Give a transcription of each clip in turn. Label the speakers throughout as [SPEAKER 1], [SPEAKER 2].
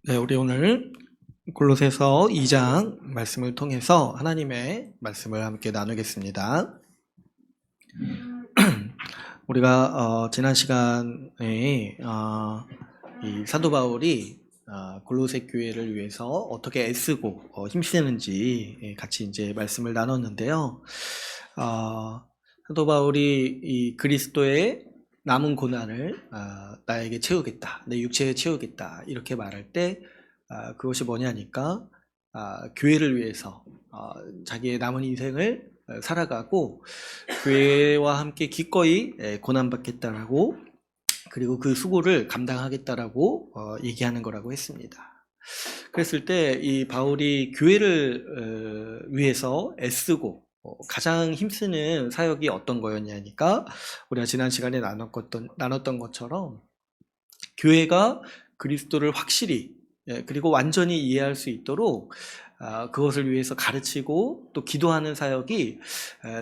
[SPEAKER 1] 네, 우리 오늘 골로새서 2장 말씀을 통해서 하나님의 말씀을 함께 나누겠습니다. 우리가 지난 시간에 이 사도 바울이 골로새 교회를 위해서 어떻게 애쓰고 힘쓰는지 같이 이제 말씀을 나눴는데요. 사도 바울이 이 그리스도의 남은 고난을 나에게 채우겠다, 내 육체에 채우겠다 이렇게 말할 때 그것이 뭐냐니까 교회를 위해서 자기의 남은 인생을 살아가고 교회와 함께 기꺼이 고난받겠다라고, 그리고 그 수고를 감당하겠다라고 얘기하는 거라고 했습니다. 그랬을 때 이 바울이 교회를 위해서 애쓰고 가장 힘쓰는 사역이 어떤 거였냐니까, 우리가 지난 시간에 나눴던 것처럼 교회가 그리스도를 확실히 그리고 완전히 이해할 수 있도록 그것을 위해서 가르치고 또 기도하는 사역이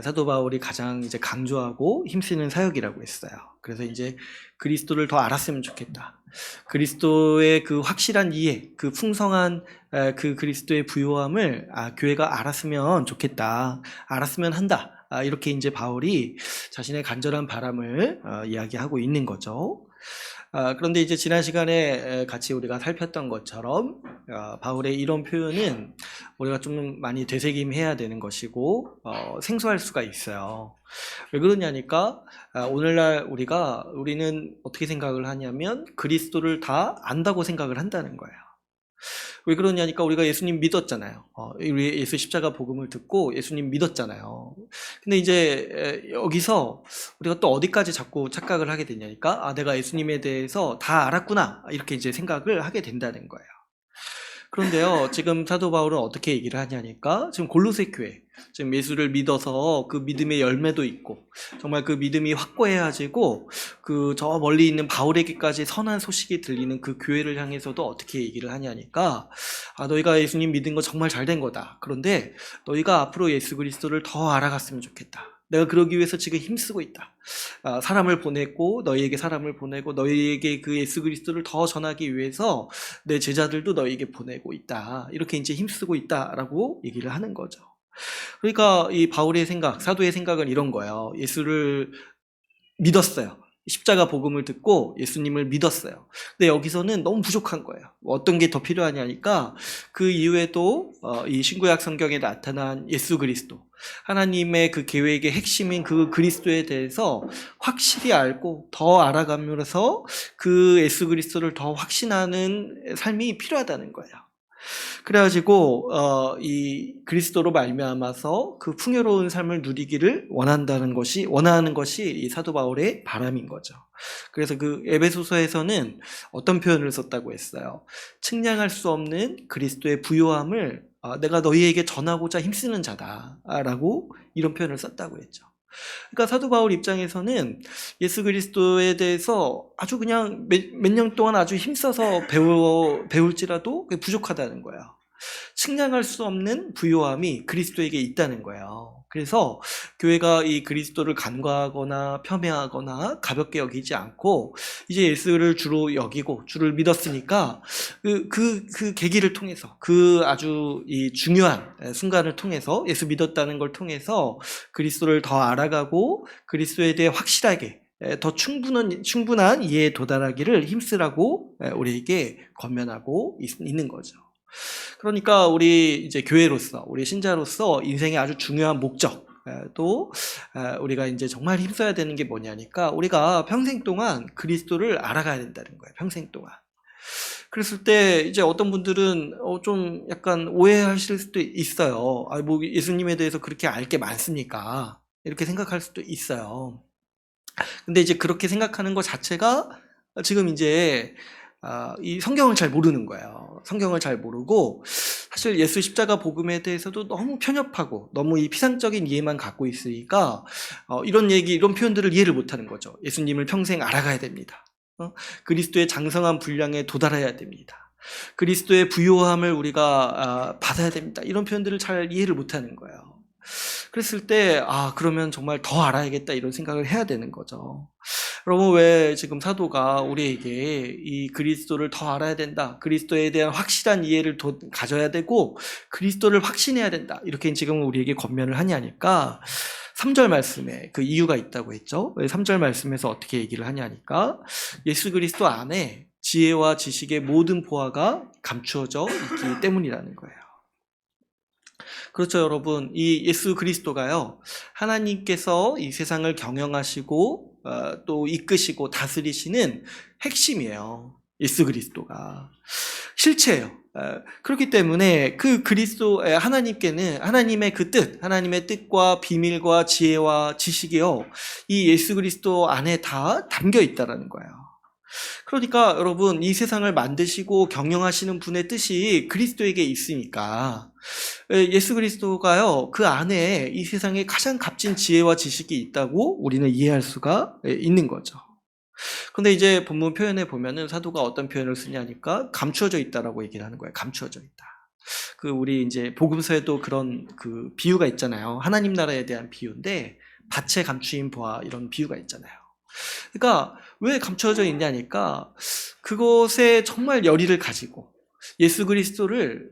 [SPEAKER 1] 사도 바울이 가장 이제 강조하고 힘쓰는 사역이라고 했어요. 그래서 이제 그리스도를 더 알았으면 좋겠다. 그리스도의 그 확실한 이해, 그 풍성한 그 그리스도의 부요함을 교회가 알았으면 좋겠다. 알았으면 한다. 이렇게 이제 바울이 자신의 간절한 바람을 이야기하고 있는 거죠. 그런데 이제 지난 시간에 같이 우리가 살폈던 것처럼 바울의 이런 표현은 우리가 좀 많이 되새김해야 되는 것이고 생소할 수가 있어요. 왜 그러냐니까 오늘날 우리는 어떻게 생각을 하냐면 그리스도를 다 안다고 생각을 한다는 거예요. 왜 그러냐니까 우리가 예수님 믿었잖아요. 우리 예수 십자가 복음을 듣고 예수님 믿었잖아요. 근데 이제 여기서 우리가 또 어디까지 자꾸 착각을 하게 되냐니까 내가 예수님에 대해서 다 알았구나 이렇게 이제 생각을 하게 된다는 거예요. 그런데요, 지금 사도 바울은 어떻게 얘기를 하냐니까, 지금 골로새 교회, 지금 예수를 믿어서 그 믿음의 열매도 있고, 정말 그 믿음이 확고해가지고, 저 멀리 있는 바울에게까지 선한 소식이 들리는 그 교회를 향해서도 어떻게 얘기를 하냐니까, 너희가 예수님 믿은 거 정말 잘된 거다. 그런데 너희가 앞으로 예수 그리스도를 더 알아갔으면 좋겠다. 내가 그러기 위해서 지금 힘쓰고 있다. 사람을 보냈고 너희에게 사람을 보내고 너희에게 그 예수 그리스도를 더 전하기 위해서 내 제자들도 너희에게 보내고 있다. 이렇게 이제 힘쓰고 있다라고 얘기를 하는 거죠. 그러니까 이 바울의 생각, 사도의 생각은 이런 거예요. 예수를 믿었어요. 십자가 복음을 듣고 예수님을 믿었어요. 근데 여기서는 너무 부족한 거예요. 어떤 게 더 필요하냐니까 그 이후에도 이 신구약 성경에 나타난 예수 그리스도, 하나님의 그 계획의 핵심인 그 그리스도에 대해서 확실히 알고 더 알아가면서 그 예수 그리스도를 더 확신하는 삶이 필요하다는 거예요. 그래가지고 이 그리스도로 말미암아서 그 풍요로운 삶을 누리기를 원하는 것이 이 사도 바울의 바람인 거죠. 그래서 그 에베소서에서는 어떤 표현을 썼다고 했어요. 측량할 수 없는 그리스도의 부요함을 내가 너희에게 전하고자 힘쓰는 자다라고 이런 표현을 썼다고 했죠. 그러니까 사도 바울 입장에서는 예수 그리스도에 대해서 아주 그냥 몇 년 동안 아주 힘써서 배울지라도 그게 부족하다는 거예요. 측량할 수 없는 부요함이 그리스도에게 있다는 거예요. 그래서 교회가 이 그리스도를 간과하거나 폄훼하거나 가볍게 여기지 않고 이제 예수를 주로 여기고 주를 믿었으니까 그 계기를 통해서 그 아주 이 중요한 순간을 통해서 예수 믿었다는 걸 통해서 그리스도를 더 알아가고 그리스도에 대해 확실하게 더 충분한 이해에 도달하기를 힘쓰라고 우리에게 권면하고 있는 거죠. 그러니까 우리 이제 교회로서, 우리 신자로서 인생의 아주 중요한 목적, 또 우리가 이제 정말 힘써야 되는 게 뭐냐니까 우리가 평생 동안 그리스도를 알아가야 된다는 거예요. 평생 동안. 그랬을 때 이제 어떤 분들은 좀 약간 오해하실 수도 있어요. 뭐 예수님에 대해서 그렇게 알 게 많습니까? 이렇게 생각할 수도 있어요. 근데 이제 그렇게 생각하는 것 자체가 지금 이제 이 성경을 잘 모르는 거예요. 성경을 잘 모르고 사실 예수 십자가 복음에 대해서도 너무 편협하고 너무 이 피상적인 이해만 갖고 있으니까 이런 표현들을 이해를 못하는 거죠. 예수님을 평생 알아가야 됩니다. 그리스도의 장성한 분량에 도달해야 됩니다. 그리스도의 부요함을 우리가 받아야 됩니다. 이런 표현들을 잘 이해를 못하는 거예요. 그랬을 때, 그러면 정말 더 알아야겠다 이런 생각을 해야 되는 거죠. 여러분, 왜 지금 사도가 우리에게 이 그리스도를 더 알아야 된다, 그리스도에 대한 확실한 이해를 더 가져야 되고 그리스도를 확신해야 된다, 이렇게 지금 우리에게 권면을 하냐니까 3절 말씀에 그 이유가 있다고 했죠. 왜 3절 말씀에서 어떻게 얘기를 하냐니까 예수 그리스도 안에 지혜와 지식의 모든 보화가 감추어져 있기 때문이라는 거예요. 그렇죠, 여러분. 이 예수 그리스도가요, 하나님께서 이 세상을 경영하시고 또 이끄시고 다스리시는 핵심이에요. 예수 그리스도가 실체예요. 그렇기 때문에 그 그리스도 하나님께는 하나님의 그 뜻, 하나님의 뜻과 비밀과 지혜와 지식이요, 이 예수 그리스도 안에 다 담겨 있다라는 거예요. 그러니까 여러분, 이 세상을 만드시고 경영하시는 분의 뜻이 그리스도에게 있으니까 예수 그리스도가요, 그 안에 이 세상에 가장 값진 지혜와 지식이 있다고 우리는 이해할 수가 있는 거죠. 근데 이제 본문 표현에 보면은 사도가 어떤 표현을 쓰냐니까 감추어져 있다라고 얘기를 하는 거예요. 감추어져 있다. 우리 이제 복음서에도 그런 그 비유가 있잖아요. 하나님 나라에 대한 비유인데 밭에 감추인 보화, 이런 비유가 있잖아요. 그러니까 왜 감춰져 있냐니까 그것에 정말 열의를 가지고 예수 그리스도를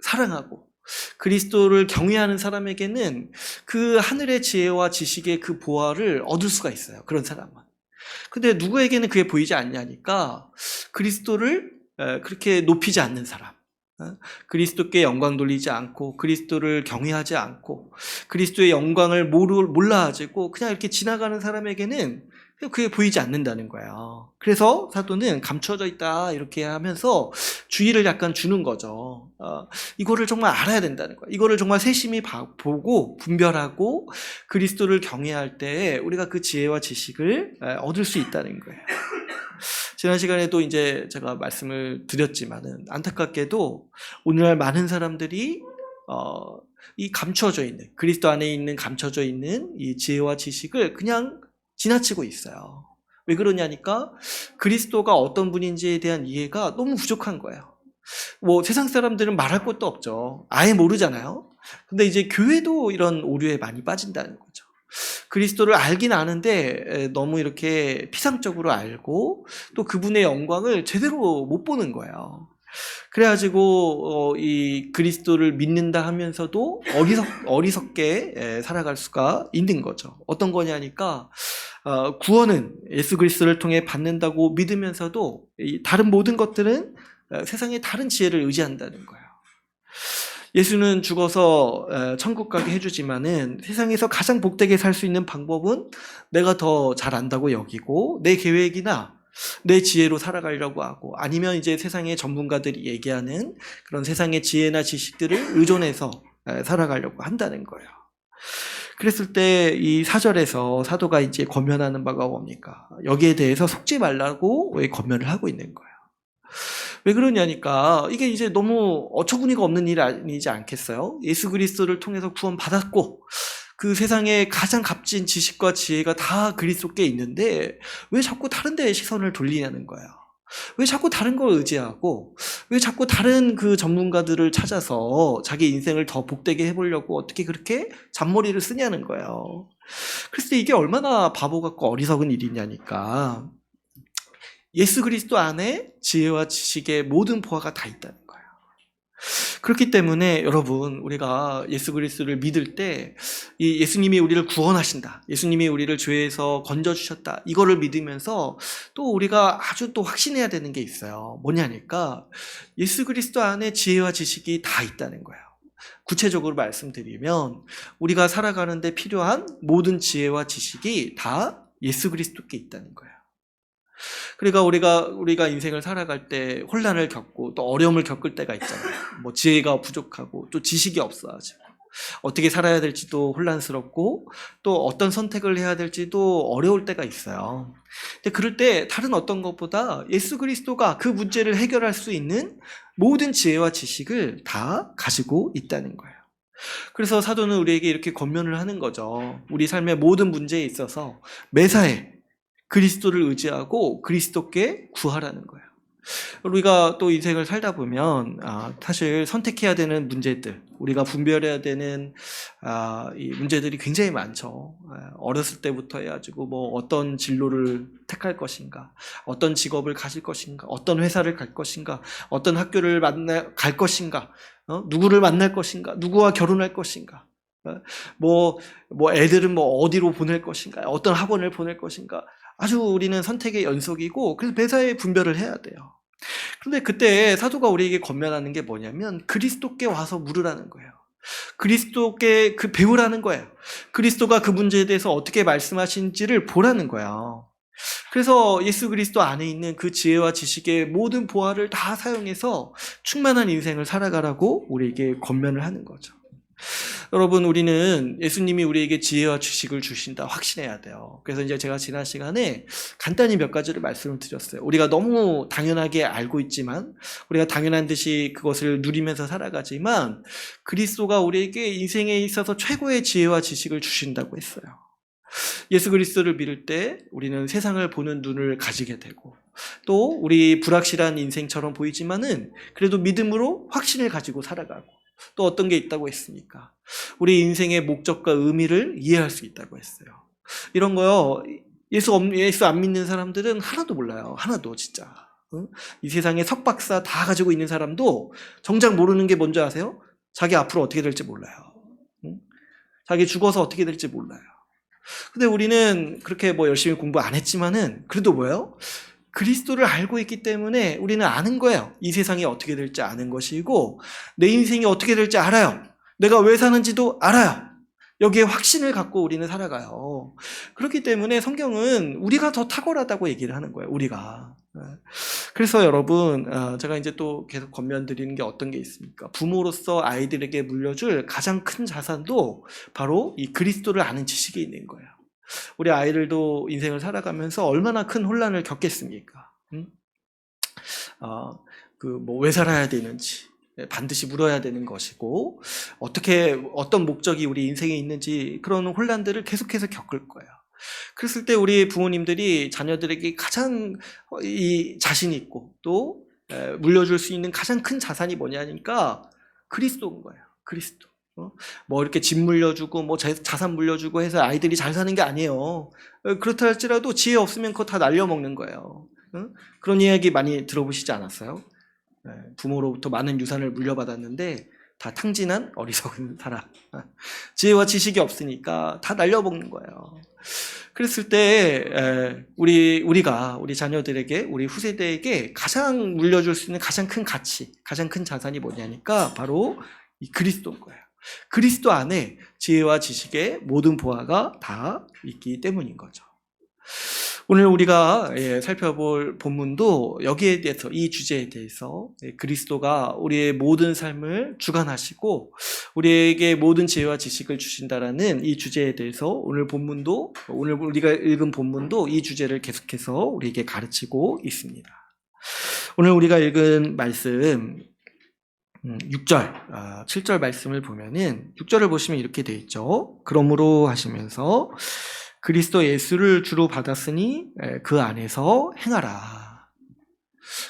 [SPEAKER 1] 사랑하고 그리스도를 경외하는 사람에게는 그 하늘의 지혜와 지식의 그 보화를 얻을 수가 있어요. 그런 사람은. 근데 누구에게는 그게 보이지 않냐니까 그리스도를 그렇게 높이지 않는 사람, 그리스도께 영광 돌리지 않고 그리스도를 경외하지 않고 그리스도의 영광을 몰라가지고 그냥 이렇게 지나가는 사람에게는 그게 보이지 않는다는 거예요. 그래서 사도는 감춰져 있다 이렇게 하면서 주의를 약간 주는 거죠. 이거를 정말 알아야 된다는 거예요. 이거를 정말 세심히 보고 분별하고 그리스도를 경외할 때 우리가 그 지혜와 지식을 얻을 수 있다는 거예요. 지난 시간에도 이제 제가 말씀을 드렸지만은 안타깝게도 오늘날 많은 사람들이 이 감춰져 있는, 그리스도 안에 있는 감춰져 있는 이 지혜와 지식을 그냥 지나치고 있어요. 왜 그러냐니까 그리스도가 어떤 분인지에 대한 이해가 너무 부족한 거예요. 세상 사람들은 말할 것도 없죠. 아예 모르잖아요. 근데 이제 교회도 이런 오류에 많이 빠진다는 거죠. 그리스도를 알긴 아는데 너무 이렇게 피상적으로 알고 또 그분의 영광을 제대로 못 보는 거예요. 그래가지고 이 그리스도를 믿는다 하면서도 어리석게 살아갈 수가 있는 거죠. 어떤 거냐니까 구원은 예수 그리스도를 통해 받는다고 믿으면서도 다른 모든 것들은 세상의 다른 지혜를 의지한다는 거예요. 예수는 죽어서 천국 가게 해주지만은 세상에서 가장 복되게 살 수 있는 방법은 내가 더 잘 안다고 여기고 내 계획이나 내 지혜로 살아가려고 하고, 아니면 이제 세상의 전문가들이 얘기하는 그런 세상의 지혜나 지식들을 의존해서 살아가려고 한다는 거예요. 그랬을 때 이 4절에서 사도가 이제 권면하는 바가 뭡니까? 여기에 대해서 속지 말라고 권면을 하고 있는 거예요. 왜 그러냐니까 이게 이제 너무 어처구니가 없는 일 아니지 않겠어요? 예수 그리스도를 통해서 구원 받았고 그 세상에 가장 값진 지식과 지혜가 다 그리스도께 있는데 왜 자꾸 다른 데에 시선을 돌리냐는 거예요. 왜 자꾸 다른 걸 의지하고 왜 자꾸 다른 그 전문가들을 찾아서 자기 인생을 더 복되게 해보려고 어떻게 그렇게 잔머리를 쓰냐는 거예요. 그래서 이게 얼마나 바보 같고 어리석은 일이냐니까 예수 그리스도 안에 지혜와 지식의 모든 보화가 다 있다는 거예요. 그렇기 때문에 여러분, 우리가 예수 그리스도를 믿을 때 이 예수님이 우리를 구원하신다, 예수님이 우리를 죄에서 건져주셨다, 이거를 믿으면서 또 우리가 아주 또 확신해야 되는 게 있어요. 뭐냐니까 예수 그리스도 안에 지혜와 지식이 다 있다는 거예요. 구체적으로 말씀드리면 우리가 살아가는 데 필요한 모든 지혜와 지식이 다 예수 그리스도께 있다는 거예요. 그러니까 우리가 인생을 살아갈 때 혼란을 겪고 또 어려움을 겪을 때가 있잖아요. 지혜가 부족하고 또 지식이 없어가지고 어떻게 살아야 될지도 혼란스럽고 또 어떤 선택을 해야 될지도 어려울 때가 있어요. 근데 그럴 때 다른 어떤 것보다 예수 그리스도가 그 문제를 해결할 수 있는 모든 지혜와 지식을 다 가지고 있다는 거예요. 그래서 사도는 우리에게 이렇게 권면을 하는 거죠. 우리 삶의 모든 문제에 있어서 매사에 그리스도를 의지하고 그리스도께 구하라는 거예요. 우리가 또 인생을 살다 보면 사실 선택해야 되는 문제들, 우리가 분별해야 되는 이 문제들이 굉장히 많죠. 어렸을 때부터 해가지고 뭐 어떤 진로를 택할 것인가, 어떤 직업을 가질 것인가, 어떤 회사를 갈 것인가, 어떤 학교를 갈 것인가, 누구를 만날 것인가, 누구와 결혼할 것인가, 뭐 애들은 뭐 어디로 보낼 것인가, 어떤 학원을 보낼 것인가. 아주 우리는 선택의 연속이고, 그래서 매사에 분별을 해야 돼요. 그런데 그때 사도가 우리에게 권면하는 게 뭐냐면 그리스도께 와서 물으라는 거예요. 그리스도께 배우라는 거예요. 그리스도가 그 문제에 대해서 어떻게 말씀하신지를 보라는 거예요. 그래서 예수 그리스도 안에 있는 그 지혜와 지식의 모든 보화를 다 사용해서 충만한 인생을 살아가라고 우리에게 권면을 하는 거죠. 여러분, 우리는 예수님이 우리에게 지혜와 지식을 주신다 확신해야 돼요. 그래서 이제 제가 지난 시간에 간단히 몇 가지를 말씀을 드렸어요. 우리가 너무 당연하게 알고 있지만, 우리가 당연한 듯이 그것을 누리면서 살아가지만, 그리스도가 우리에게 인생에 있어서 최고의 지혜와 지식을 주신다고 했어요. 예수 그리스도를 믿을 때 우리는 세상을 보는 눈을 가지게 되고, 또 우리 불확실한 인생처럼 보이지만은 그래도 믿음으로 확신을 가지고 살아가고, 또 어떤 게 있다고 했습니까? 우리 인생의 목적과 의미를 이해할 수 있다고 했어요. 이런 거요, 예수 안 믿는 사람들은 하나도 몰라요. 하나도 진짜. 이 세상에 석박사 다 가지고 있는 사람도 정작 모르는 게 뭔지 아세요? 자기 앞으로 어떻게 될지 몰라요. 자기 죽어서 어떻게 될지 몰라요. 근데 우리는 그렇게 뭐 열심히 공부 안 했지만은 그래도 뭐예요? 그리스도를 알고 있기 때문에 우리는 아는 거예요. 이 세상이 어떻게 될지 아는 것이고, 내 인생이 어떻게 될지 알아요. 내가 왜 사는지도 알아요. 여기에 확신을 갖고 우리는 살아가요. 그렇기 때문에 성경은 우리가 더 탁월하다고 얘기를 하는 거예요. 우리가. 그래서 여러분, 제가 이제 또 계속 권면드리는 게 어떤 게 있습니까? 부모로서 아이들에게 물려줄 가장 큰 자산도 바로 이 그리스도를 아는 지식이 있는 거예요. 우리 아이들도 인생을 살아가면서 얼마나 큰 혼란을 겪겠습니까? 왜 살아야 되는지 반드시 물어야 되는 것이고, 어떤 목적이 우리 인생에 있는지 그런 혼란들을 계속해서 겪을 거예요. 그랬을 때 우리 부모님들이 자녀들에게 가장 자신 있고 또 물려줄 수 있는 가장 큰 자산이 뭐냐니까 그리스도인 거예요. 그리스도. 뭐 이렇게 집 물려주고 뭐 자산 물려주고 해서 아이들이 잘 사는 게 아니에요. 그렇다 할지라도 지혜 없으면 그거 다 날려먹는 거예요. 그런 이야기 많이 들어보시지 않았어요? 부모로부터 많은 유산을 물려받았는데 다 탕진한 어리석은 사람. 지혜와 지식이 없으니까 다 날려먹는 거예요. 그랬을 때 우리 자녀들에게, 우리 후세대에게 가장 물려줄 수 있는 가장 큰 가치, 가장 큰 자산이 뭐냐니까 바로 이 그리스도인 거예요. 그리스도 안에 지혜와 지식의 모든 보화가 다 있기 때문인 거죠. 오늘 우리가 살펴볼 본문도 여기에 대해서, 이 주제에 대해서 그리스도가 우리의 모든 삶을 주관하시고 우리에게 모든 지혜와 지식을 주신다라는 이 주제에 대해서 오늘 우리가 읽은 본문도 이 주제를 계속해서 우리에게 가르치고 있습니다. 오늘 우리가 읽은 말씀 6절, 7절 말씀을 보면은 6절을 보시면 이렇게 돼 있죠. 그러므로 하시면서 그리스도 예수를 주로 받았으니 그 안에서 행하라.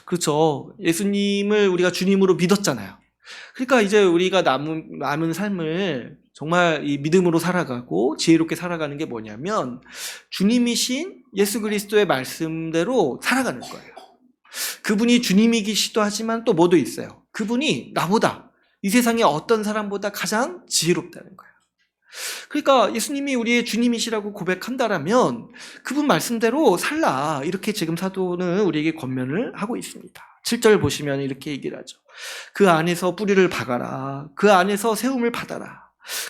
[SPEAKER 1] 그렇죠. 예수님을 우리가 주님으로 믿었잖아요. 그러니까 이제 우리가 남은 삶을 정말 이 믿음으로 살아가고 지혜롭게 살아가는 게 뭐냐면 주님이신 예수 그리스도의 말씀대로 살아가는 거예요. 그분이 주님이기시도 하지만 또 뭐도 있어요. 그분이 나보다, 이 세상의 어떤 사람보다 가장 지혜롭다는 거예요. 그러니까 예수님이 우리의 주님이시라고 고백한다라면 그분 말씀대로 살라, 이렇게 지금 사도는 우리에게 권면을 하고 있습니다. 7절 보시면 이렇게 얘기를 하죠. 그 안에서 뿌리를 박아라. 그 안에서 세움을 받아라.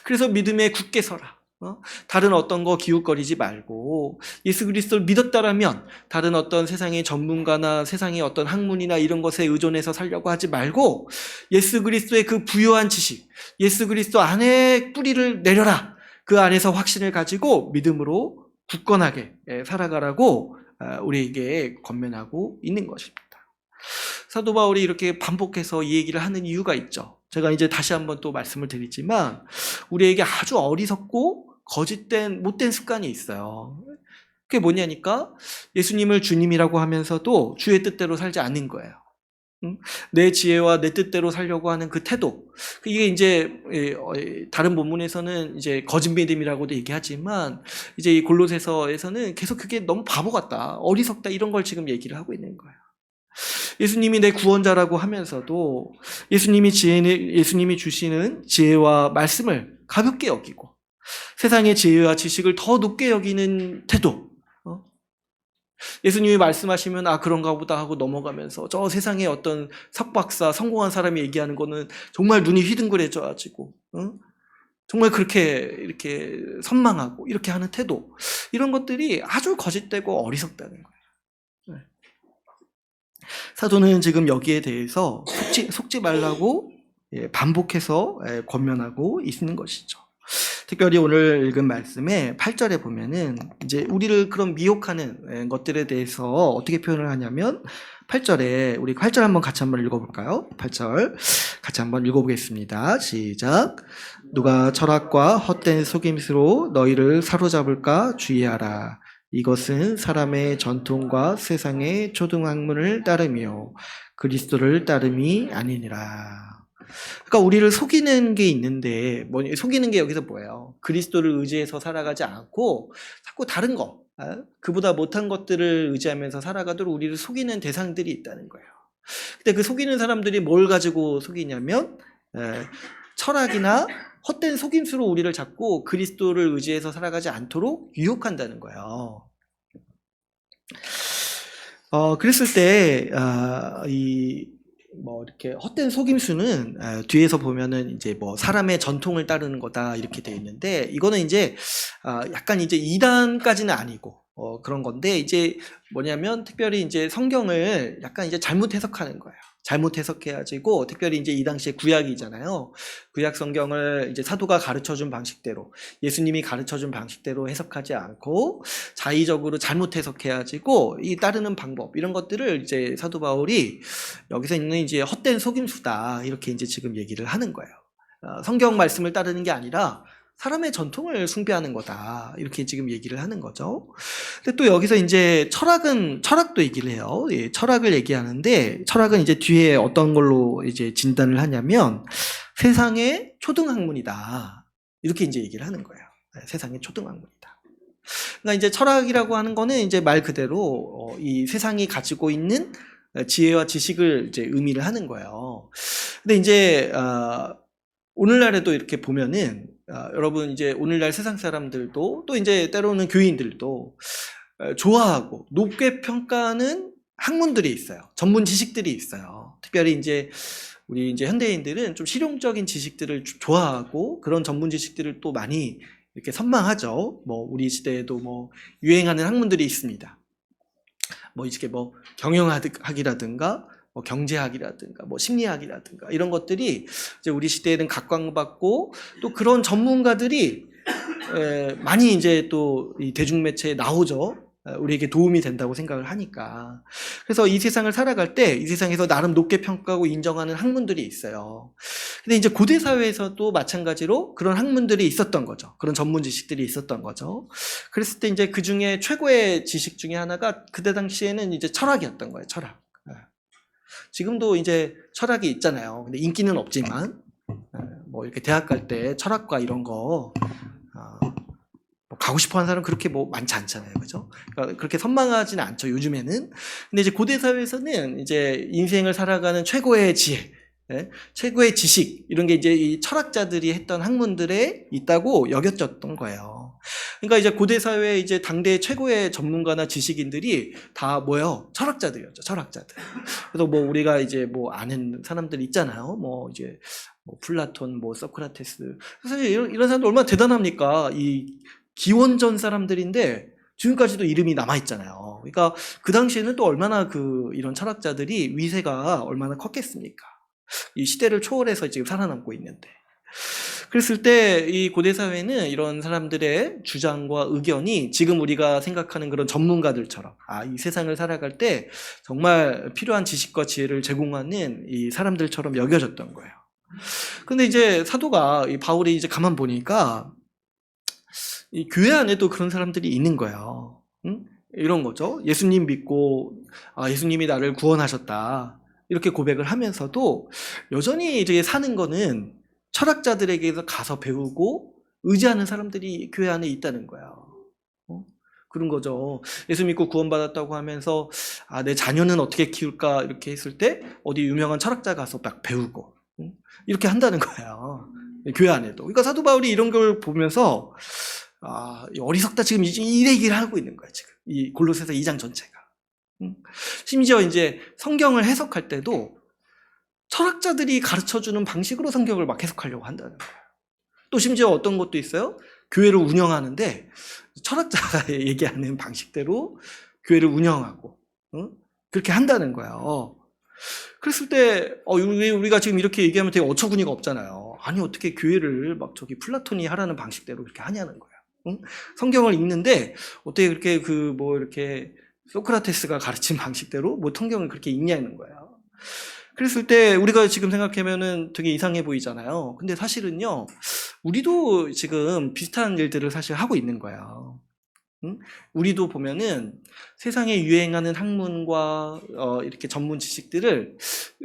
[SPEAKER 1] 그래서 믿음에 굳게 서라. 다른 어떤 거 기웃거리지 말고 예수 그리스도를 믿었다라면 다른 어떤 세상의 전문가나 세상의 어떤 학문이나 이런 것에 의존해서 살려고 하지 말고 예수 그리스도의 그 부요한 지식, 예수 그리스도 안에 뿌리를 내려라. 그 안에서 확신을 가지고 믿음으로 굳건하게 살아가라고 우리에게 권면하고 있는 것입니다. 사도 바울이 이렇게 반복해서 이 얘기를 하는 이유가 있죠. 제가 이제 다시 한번 또 말씀을 드리지만 우리에게 아주 어리석고 거짓된 못된 습관이 있어요. 그게 뭐냐니까 예수님을 주님이라고 하면서도 주의 뜻대로 살지 않는 거예요. 내 지혜와 내 뜻대로 살려고 하는 그 태도. 이게 이제 다른 본문에서는 이제 거짓 믿음이라고도 얘기하지만 이제 이 골로새서에서는 계속 그게 너무 바보 같다, 어리석다 이런 걸 지금 얘기를 하고 있는 거예요. 예수님이 내 구원자라고 하면서도 예수님이 주시는 지혜와 말씀을 가볍게 여기고 세상의 지혜와 지식을 더 높게 여기는 태도. 예수님이 말씀하시면 그런가 보다 하고 넘어가면서 저 세상에 어떤 석박사 성공한 사람이 얘기하는 거는 정말 눈이 휘둥그레져가지고 정말 그렇게 이렇게 선망하고 이렇게 하는 태도, 이런 것들이 아주 거짓되고 어리석다는 거예요. 사도는 지금 여기에 대해서 속지 말라고 반복해서 권면하고 있는 것이죠. 특별히 오늘 읽은 말씀의 8절에 보면은 이제 우리를 그런 미혹하는 것들에 대해서 어떻게 표현을 하냐면 8절에 우리 8절 같이 한번 읽어볼까요? 8절 같이 한번 읽어보겠습니다. 시작. 누가 철학과 헛된 속임수로 너희를 사로잡을까 주의하라. 이것은 사람의 전통과 세상의 초등학문을 따르며 그리스도를 따름이 아니니라. 그러니까 우리를 속이는 게 있는데, 속이는 게 여기서 뭐예요? 그리스도를 의지해서 살아가지 않고 자꾸 다른 거, 그보다 못한 것들을 의지하면서 살아가도록 우리를 속이는 대상들이 있다는 거예요. 근데 그 속이는 사람들이 뭘 가지고 속이냐면 철학이나 헛된 속임수로 우리를 자꾸 그리스도를 의지해서 살아가지 않도록 유혹한다는 거예요. 그랬을 때 이렇게 헛된 속임수는 뒤에서 보면은 이제 사람의 전통을 따르는 거다 이렇게 되어 있는데, 이거는 이제 약간 이제 이단까지는 아니고 그런 건데, 이제 뭐냐면 특별히 이제 성경을 약간 이제 잘못 해석하는 거예요. 잘못 해석해가지고, 특별히 이제 이 당시에 구약이잖아요. 구약 성경을 이제 사도가 가르쳐준 방식대로, 예수님이 가르쳐준 방식대로 해석하지 않고 자의적으로 잘못 해석해가지고 이 따르는 방법, 이런 것들을 이제 사도 바울이 여기서 있는 이제 헛된 속임수다 이렇게 이제 지금 얘기를 하는 거예요. 성경 말씀을 따르는 게 아니라 사람의 전통을 숭배하는 거다 이렇게 지금 얘기를 하는 거죠. 근데 또 여기서 이제 철학도 얘기를 해요. 철학을 얘기하는데, 철학은 이제 뒤에 어떤 걸로 이제 진단을 하냐면 세상의 초등학문이다 이렇게 이제 얘기를 하는 거예요. 세상의 초등학문이다. 그러니까 이제 철학이라고 하는 거는 이제 말 그대로 이 세상이 가지고 있는 지혜와 지식을 이제 의미를 하는 거예요. 근데 이제 오늘날에도 이렇게 보면은 여러분 이제 오늘날 세상 사람들도 또 이제 때로는 교인들도 좋아하고 높게 평가하는 학문들이 있어요. 전문 지식들이 있어요. 특별히 이제 우리 이제 현대인들은 좀 실용적인 지식들을 좋아하고 그런 전문 지식들을 또 많이 이렇게 선망하죠. 우리 시대에도 유행하는 학문들이 있습니다. 이렇게 경영학이라든가 경제학이라든가 심리학이라든가 이런 것들이 이제 우리 시대에는 각광받고, 또 그런 전문가들이 많이 이제 또 이 대중매체에 나오죠. 우리에게 도움이 된다고 생각을 하니까. 그래서 이 세상을 살아갈 때 이 세상에서 나름 높게 평가하고 인정하는 학문들이 있어요. 근데 이제 고대 사회에서도 마찬가지로 그런 학문들이 있었던 거죠. 그런 전문 지식들이 있었던 거죠. 그랬을 때 이제 그 중에 최고의 지식 중에 하나가 그때 당시에는 이제 철학이었던 거예요. 철학. 지금도 이제 철학이 있잖아요. 근데 인기는 없지만 이렇게 대학 갈 때 철학과 이런 거 가고 싶어 하는 사람 그렇게 많지 않잖아요. 그죠? 그러니까 그렇게 선망하지는 않죠, 요즘에는. 근데 이제 고대 사회에서는 이제 인생을 살아가는 최고의 지혜, 최고의 지식, 이런 게 이제 이 철학자들이 했던 학문들에 있다고 여겨졌던 거예요. 그러니까 이제 고대 사회 이제 당대 최고의 전문가나 지식인들이 다 뭐예요? 철학자들이었죠, 철학자들. 그래서 우리가 이제 아는 사람들 있잖아요. 이제 플라톤, 소크라테스. 사실 이런 사람들 얼마나 대단합니까? 이 기원전 사람들인데 지금까지도 이름이 남아있잖아요. 그러니까 그 당시에는 또 얼마나 이런 철학자들이 위세가 얼마나 컸겠습니까? 이 시대를 초월해서 지금 살아남고 있는데. 그랬을 때 이 고대 사회는 이런 사람들의 주장과 의견이 지금 우리가 생각하는 그런 전문가들처럼 이 세상을 살아갈 때 정말 필요한 지식과 지혜를 제공하는 이 사람들처럼 여겨졌던 거예요. 근데 이제 사도가 바울이 이제 가만 보니까 이 교회 안에도 그런 사람들이 있는 거예요. 응? 이런 거죠. 예수님 믿고 예수님이 나를 구원하셨다 이렇게 고백을 하면서도 여전히 이제 사는 거는 철학자들에게서 가서 배우고 의지하는 사람들이 교회 안에 있다는 거야. 그런 거죠. 예수 믿고 구원받았다고 하면서 내 자녀는 어떻게 키울까 이렇게 했을 때 어디 유명한 철학자 가서 막 배우고 이렇게 한다는 거예요. 교회 안에도. 그러니까 사도 바울이 이런 걸 보면서 어리석다 지금 이 얘기를 하고 있는 거야 지금 이 골로새서 2장 전체가. 심지어 이제 성경을 해석할 때도 철학자들이 가르쳐주는 방식으로 성경을 막 해석하려고 한다는 거예요. 또 심지어 어떤 것도 있어요. 교회를 운영하는데 철학자가 얘기하는 방식대로 교회를 운영하고 그렇게 한다는 거예요. 그랬을 때 우리가 지금 이렇게 얘기하면 되게 어처구니가 없잖아요. 아니 어떻게 교회를 막 저기 플라톤이 하라는 방식대로 그렇게 하냐는 거예요. 성경을 읽는데 어떻게 그렇게 이렇게 소크라테스가 가르친 방식대로 성경을 그렇게 읽냐는 거예요. 그랬을 때 우리가 지금 생각하면은 되게 이상해 보이잖아요. 근데 사실은요, 우리도 지금 비슷한 일들을 사실 하고 있는 거예요. 우리도 보면은 세상에 유행하는 학문과 이렇게 전문 지식들을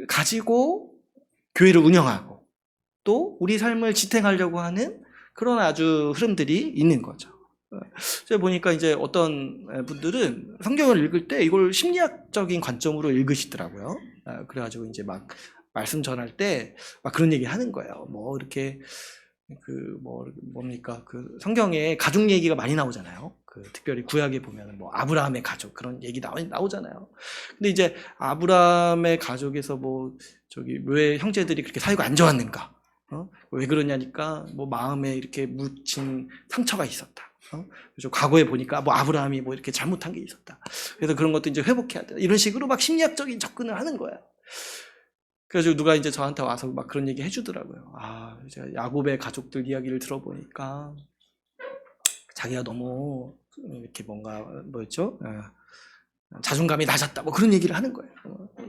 [SPEAKER 1] 가지고 교회를 운영하고 또 우리 삶을 지탱하려고 하는 그런 아주 흐름들이 있는 거죠. 제가 보니까 이제 어떤 분들은 성경을 읽을 때 이걸 심리학적인 관점으로 읽으시더라고요. 그래가지고 이제 막 말씀 전할 때 막 그런 얘기 하는 거예요. 이렇게 뭡니까 성경에 가족 얘기가 많이 나오잖아요. 특별히 구약에 보면 아브라함의 가족 그런 얘기 나오잖아요. 근데 이제 아브라함의 가족에서 왜 형제들이 그렇게 사이가 안 좋았는가? 왜 그러냐니까 마음에 이렇게 묻힌 상처가 있었다. 그래서 과거에 보니까 아브라함이 이렇게 잘못한 게 있었다. 그래서 그런 것도 이제 회복해야 돼. 이런 식으로 막 심리학적인 접근을 하는 거야. 그래서 누가 이제 저한테 와서 막 그런 얘기 해주더라고요. 제가 야곱의 가족들 이야기를 들어보니까 자기가 너무 이렇게 뭐였죠? 자존감이 낮았다. 그런 얘기를 하는 거예요.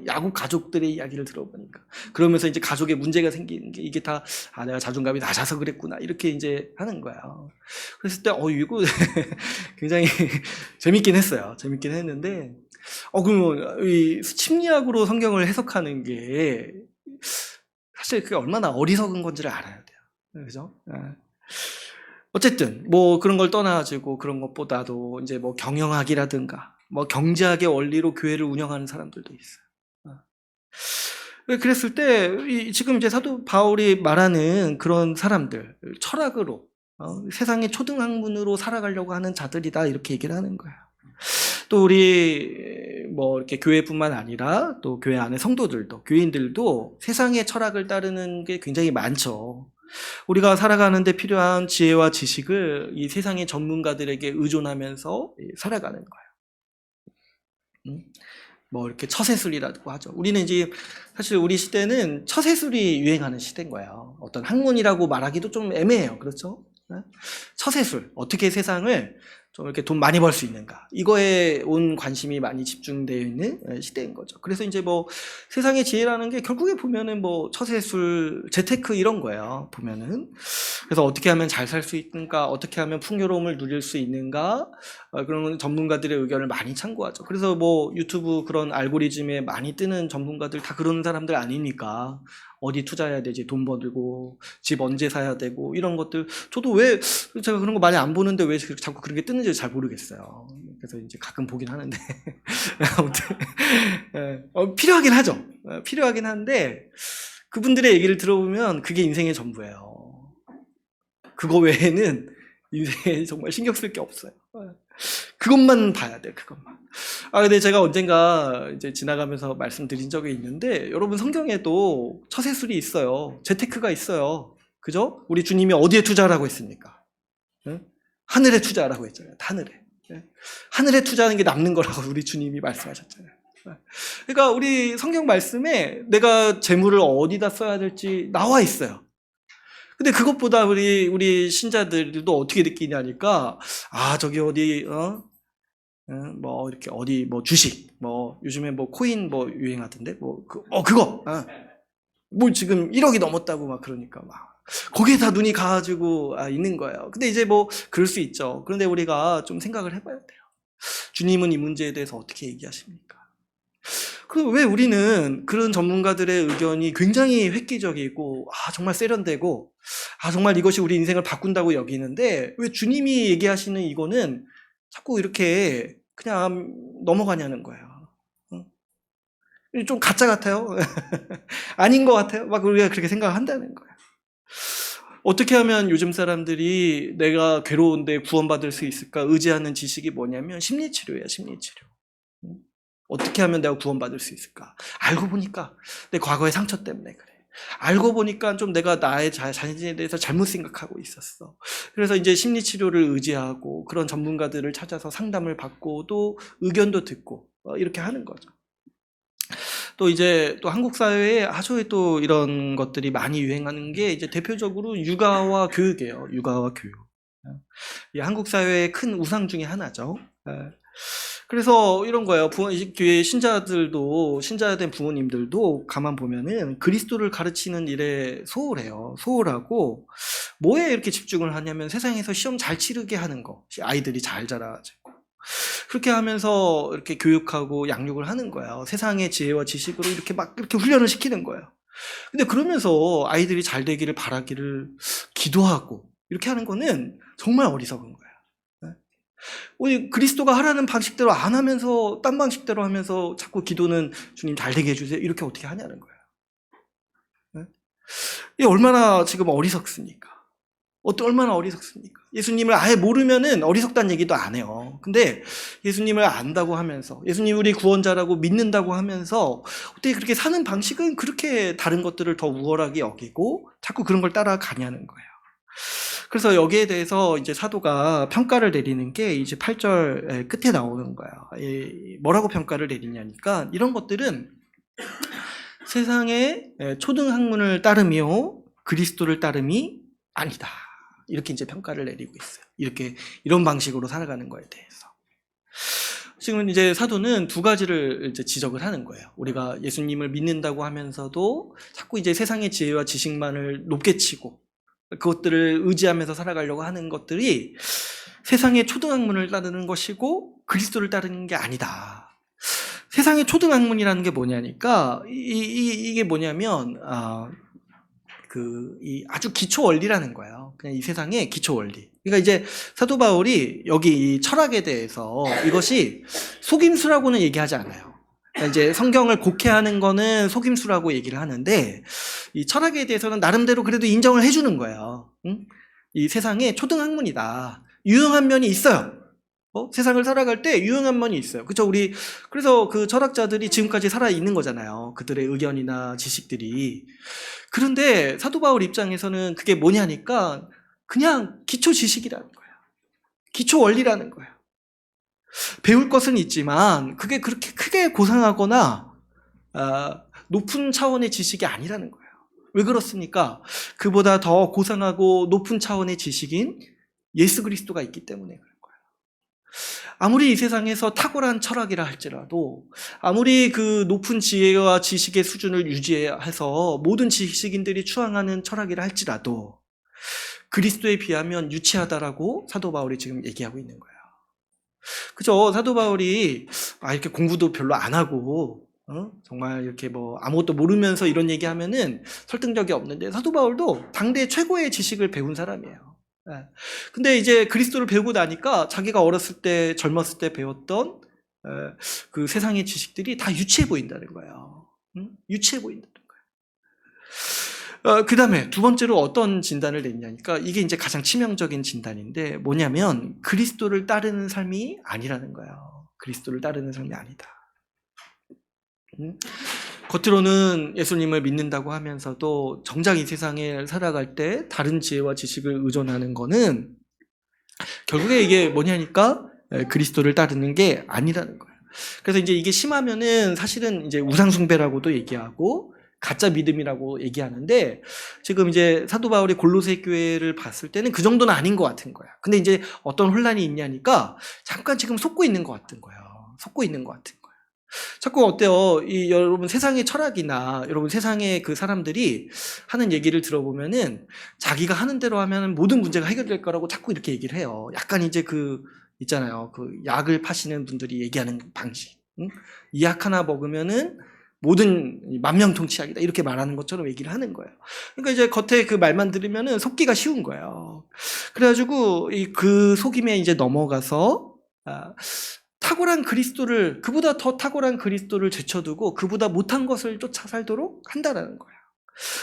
[SPEAKER 1] 야곱 가족들의 이야기를 들어보니까. 그러면서 이제 가족에 문제가 생기는 게 이게 다, 내가 자존감이 낮아서 그랬구나. 이렇게 이제 하는 거야. 그랬을 때, 이거 굉장히 재밌긴 했어요. 재밌긴 했는데, 그러면 이 심리학으로 성경을 해석하는 게 사실 그게 얼마나 어리석은 건지를 알아야 돼요. 그죠? 어쨌든, 그런 걸 떠나가지고 그런 것보다도 이제 경영학이라든가, 경제학의 원리로 교회를 운영하는 사람들도 있어요. 그랬을 때, 지금 이제 사도 바울이 말하는 그런 사람들, 철학으로, 세상의 초등학문으로 살아가려고 하는 자들이다, 이렇게 얘기를 하는 거예요. 또 우리, 이렇게 교회뿐만 아니라 또 교회 안에 성도들도, 교인들도 세상의 철학을 따르는 게 굉장히 많죠. 우리가 살아가는데 필요한 지혜와 지식을 이 세상의 전문가들에게 의존하면서 살아가는 거예요. 이렇게 처세술이라고 하죠. 우리는 이제 사실 우리 시대는 처세술이 유행하는 시대인 거예요. 어떤 학문이라고 말하기도 좀 애매해요. 그렇죠? 처세술. 어떻게 세상을 좀 이렇게 돈 많이 벌 수 있는가. 이거에 온 관심이 많이 집중되어 있는 시대인 거죠. 그래서 이제 세상의 지혜라는 게 결국에 보면은 처세술, 재테크 이런 거예요. 보면은. 그래서 어떻게 하면 잘 살 수 있는가, 어떻게 하면 풍요로움을 누릴 수 있는가, 그런 전문가들의 의견을 많이 참고하죠. 그래서 유튜브 그런 알고리즘에 많이 뜨는 전문가들 다 그런 사람들 아니니까. 어디 투자해야 되지, 돈 벌고, 집 언제 사야 되고, 이런 것들. 저도 왜, 제가 그런 거 많이 안 보는데 왜 자꾸 그런 게 뜨는지 잘 모르겠어요. 그래서 이제 가끔 보긴 하는데. 아무튼, 필요하긴 하죠. 필요하긴 한데, 그분들의 얘기를 들어보면 그게 인생의 전부예요. 그거 외에는 인생에 정말 신경 쓸 게 없어요. 그것만 봐야 돼, 그것만. 근데 제가 언젠가 이제 지나가면서 말씀드린 적이 있는데, 여러분 성경에도 처세술이 있어요. 재테크가 있어요. 그죠? 우리 주님이 어디에 투자하라고 했습니까? 하늘에 투자하라고 했잖아요. 하늘에. 하늘에 투자하는 게 남는 거라고 우리 주님이 말씀하셨잖아요. 그러니까 우리 성경 말씀에 내가 재물을 어디다 써야 될지 나와 있어요. 근데 그것보다 우리 신자들도 어떻게 느끼냐니까, 저기 어디, 이렇게 어디, 주식, 요즘에 코인 유행하던데, 그거, 지금 1억이 넘었다고 막 그러니까 거기에 다 눈이 가가지고, 있는 거예요. 근데 이제 그럴 수 있죠. 그런데 우리가 좀 생각을 해봐야 돼요. 주님은 이 문제에 대해서 어떻게 얘기하십니까? 그럼 왜 우리는 그런 전문가들의 의견이 굉장히 획기적이고, 정말 세련되고, 정말 이것이 우리 인생을 바꾼다고 여기는데, 왜 주님이 얘기하시는 이거는 자꾸 이렇게 그냥 넘어가냐는 거예요. 좀 가짜 같아요. 아닌 것 같아요. 막 우리가 그렇게 생각한다는 거예요. 어떻게 하면 요즘 사람들이 내가 괴로운데 구원받을 수 있을까 의지하는 지식이 뭐냐면 심리치료예요. 심리치료. 어떻게 하면 내가 구원받을 수 있을까? 알고 보니까 내 과거의 상처 때문에 그래. 알고 보니까 좀 내가 나의 자신에 대해서 잘못 생각하고 있었어. 그래서 이제 심리치료를 의지하고 그런 전문가들을 찾아서 상담을 받고 또 의견도 듣고 이렇게 하는 거죠. 또 이제 또 한국 사회에 아주 또 이런 것들이 많이 유행하는 게 이제 대표적으로 육아와 교육이에요. 육아와 교육. 이 한국 사회의 큰 우상 중에 하나죠. 그래서 이런 거예요. 교회 신자들도, 신자된 부모님들도 가만 보면은 그리스도를 가르치는 일에 소홀해요. 소홀하고, 뭐에 이렇게 집중을 하냐면 세상에서 시험 잘 치르게 하는 거. 아이들이 잘 자라가지고. 그렇게 하면서 이렇게 교육하고 양육을 하는 거예요. 세상의 지혜와 지식으로 이렇게 막 이렇게 훈련을 시키는 거예요. 근데 그러면서 아이들이 잘 되기를 바라기를 기도하고 이렇게 하는 거는 정말 어리석은 거예요. 우리 그리스도가 하라는 방식대로 안 하면서 딴 방식대로 하면서 자꾸 기도는 주님 잘 되게 해주세요. 이렇게 어떻게 하냐는 거예요. 이게 얼마나 지금 어리석습니까? 얼마나 어리석습니까? 예수님을 아예 모르면은 어리석다는 얘기도 안 해요. 근데 예수님을 안다고 하면서 예수님 우리 구원자라고 믿는다고 하면서 어떻게 그렇게 사는 방식은 그렇게 다른 것들을 더 우월하게 여기고 자꾸 그런 걸 따라가냐는 거예요. 그래서 여기에 대해서 이제 사도가 평가를 내리는 게 이제 8절 끝에 나오는 거예요. 뭐라고 평가를 내리냐니까 이런 것들은 세상의 초등학문을 따르며 그리스도를 따름이 아니다. 이렇게 이제 평가를 내리고 있어요. 이런 방식으로 살아가는 거에 대해서. 지금 이제 사도는 두 가지를 이제 지적을 하는 거예요. 우리가 예수님을 믿는다고 하면서도 자꾸 이제 세상의 지혜와 지식만을 높게 치고 그것들을 의지하면서 살아가려고 하는 것들이 세상의 초등학문을 따르는 것이고 그리스도를 따르는 게 아니다. 세상의 초등학문이라는 게 뭐냐니까 이게 뭐냐면 이 아주 기초 원리라는 거예요. 그냥 이 세상의 기초 원리. 그러니까 이제 사도 바울이 여기 이 철학에 대해서 이것이 속임수라고는 얘기하지 않아요. 그러니까 이제 성경을 곡해하는 거는 속임수라고 얘기를 하는데 이 철학에 대해서는 나름대로 그래도 인정을 해주는 거예요. 응? 이 세상의 초등학문이다. 유용한 면이 있어요. 세상을 살아갈 때 유용한 면이 있어요. 그렇죠? 그래서 그 철학자들이 지금까지 살아 있는 거잖아요. 그들의 의견이나 지식들이. 그런데 사도 바울 입장에서는 그게 뭐냐니까 그냥 기초 지식이라는 거예요. 기초 원리라는 거예요. 배울 것은 있지만 그게 그렇게 크게 고상하거나 높은 차원의 지식이 아니라는 거예요. 왜 그렇습니까? 그보다 더 고상하고 높은 차원의 지식인 예수 그리스도가 있기 때문에 그래요. 아무리 이 세상에서 탁월한 철학이라 할지라도 아무리 그 높은 지혜와 지식의 수준을 유지해서 모든 지식인들이 추앙하는 철학이라 할지라도 그리스도에 비하면 유치하다라고 사도 바울이 지금 얘기하고 있는 거예요. 그죠? 사도 바울이 이렇게 공부도 별로 안 하고 정말 이렇게 아무것도 모르면서 이런 얘기하면은 설득력이 없는데 사도 바울도 당대 최고의 지식을 배운 사람이에요. 근데 이제 그리스도를 배우고 나니까 자기가 어렸을 때 젊었을 때 배웠던 그 세상의 지식들이 다 유치해 보인다는 거예요. 유치해 보인다는 거예요. 그 다음에 두 번째로 어떤 진단을 냈냐니까 이게 이제 가장 치명적인 진단인데 뭐냐면 그리스도를 따르는 삶이 아니라는 거예요. 그리스도를 따르는 삶이 아니다. 겉으로는 예수님을 믿는다고 하면서도 정작 이 세상에 살아갈 때 다른 지혜와 지식을 의존하는 거는 결국에 이게 뭐냐니까 그리스도를 따르는 게 아니라는 거예요. 그래서 이제 이게 심하면은 사실은 이제 우상숭배라고도 얘기하고 가짜 믿음이라고 얘기하는데 지금 이제 사도 바울이 골로새 교회를 봤을 때는 그 정도는 아닌 것 같은 거야. 근데 이제 어떤 혼란이 있냐니까 잠깐 지금 속고 있는 것 같은 거예요. 속고 있는 것 같은 거예요. 자꾸 어때요? 여러분 세상의 철학이나 여러분 세상의 그 사람들이 하는 얘기를 들어보면은 자기가 하는 대로 하면 모든 문제가 해결될 거라고 자꾸 이렇게 얘기를 해요. 약간 이제 있잖아요. 그 약을 파시는 분들이 얘기하는 방식. 응? 이 약 하나 먹으면은 모든 만명통치약이다 이렇게 말하는 것처럼 얘기를 하는 거예요. 그러니까 이제 겉에 그 말만 들으면은 속기가 쉬운 거예요. 그래가지고 그 속임에 이제 넘어가서 탁월한 그리스도를, 그보다 더 탁월한 그리스도를 제쳐두고 그보다 못한 것을 쫓아 살도록 한다라는 거예요.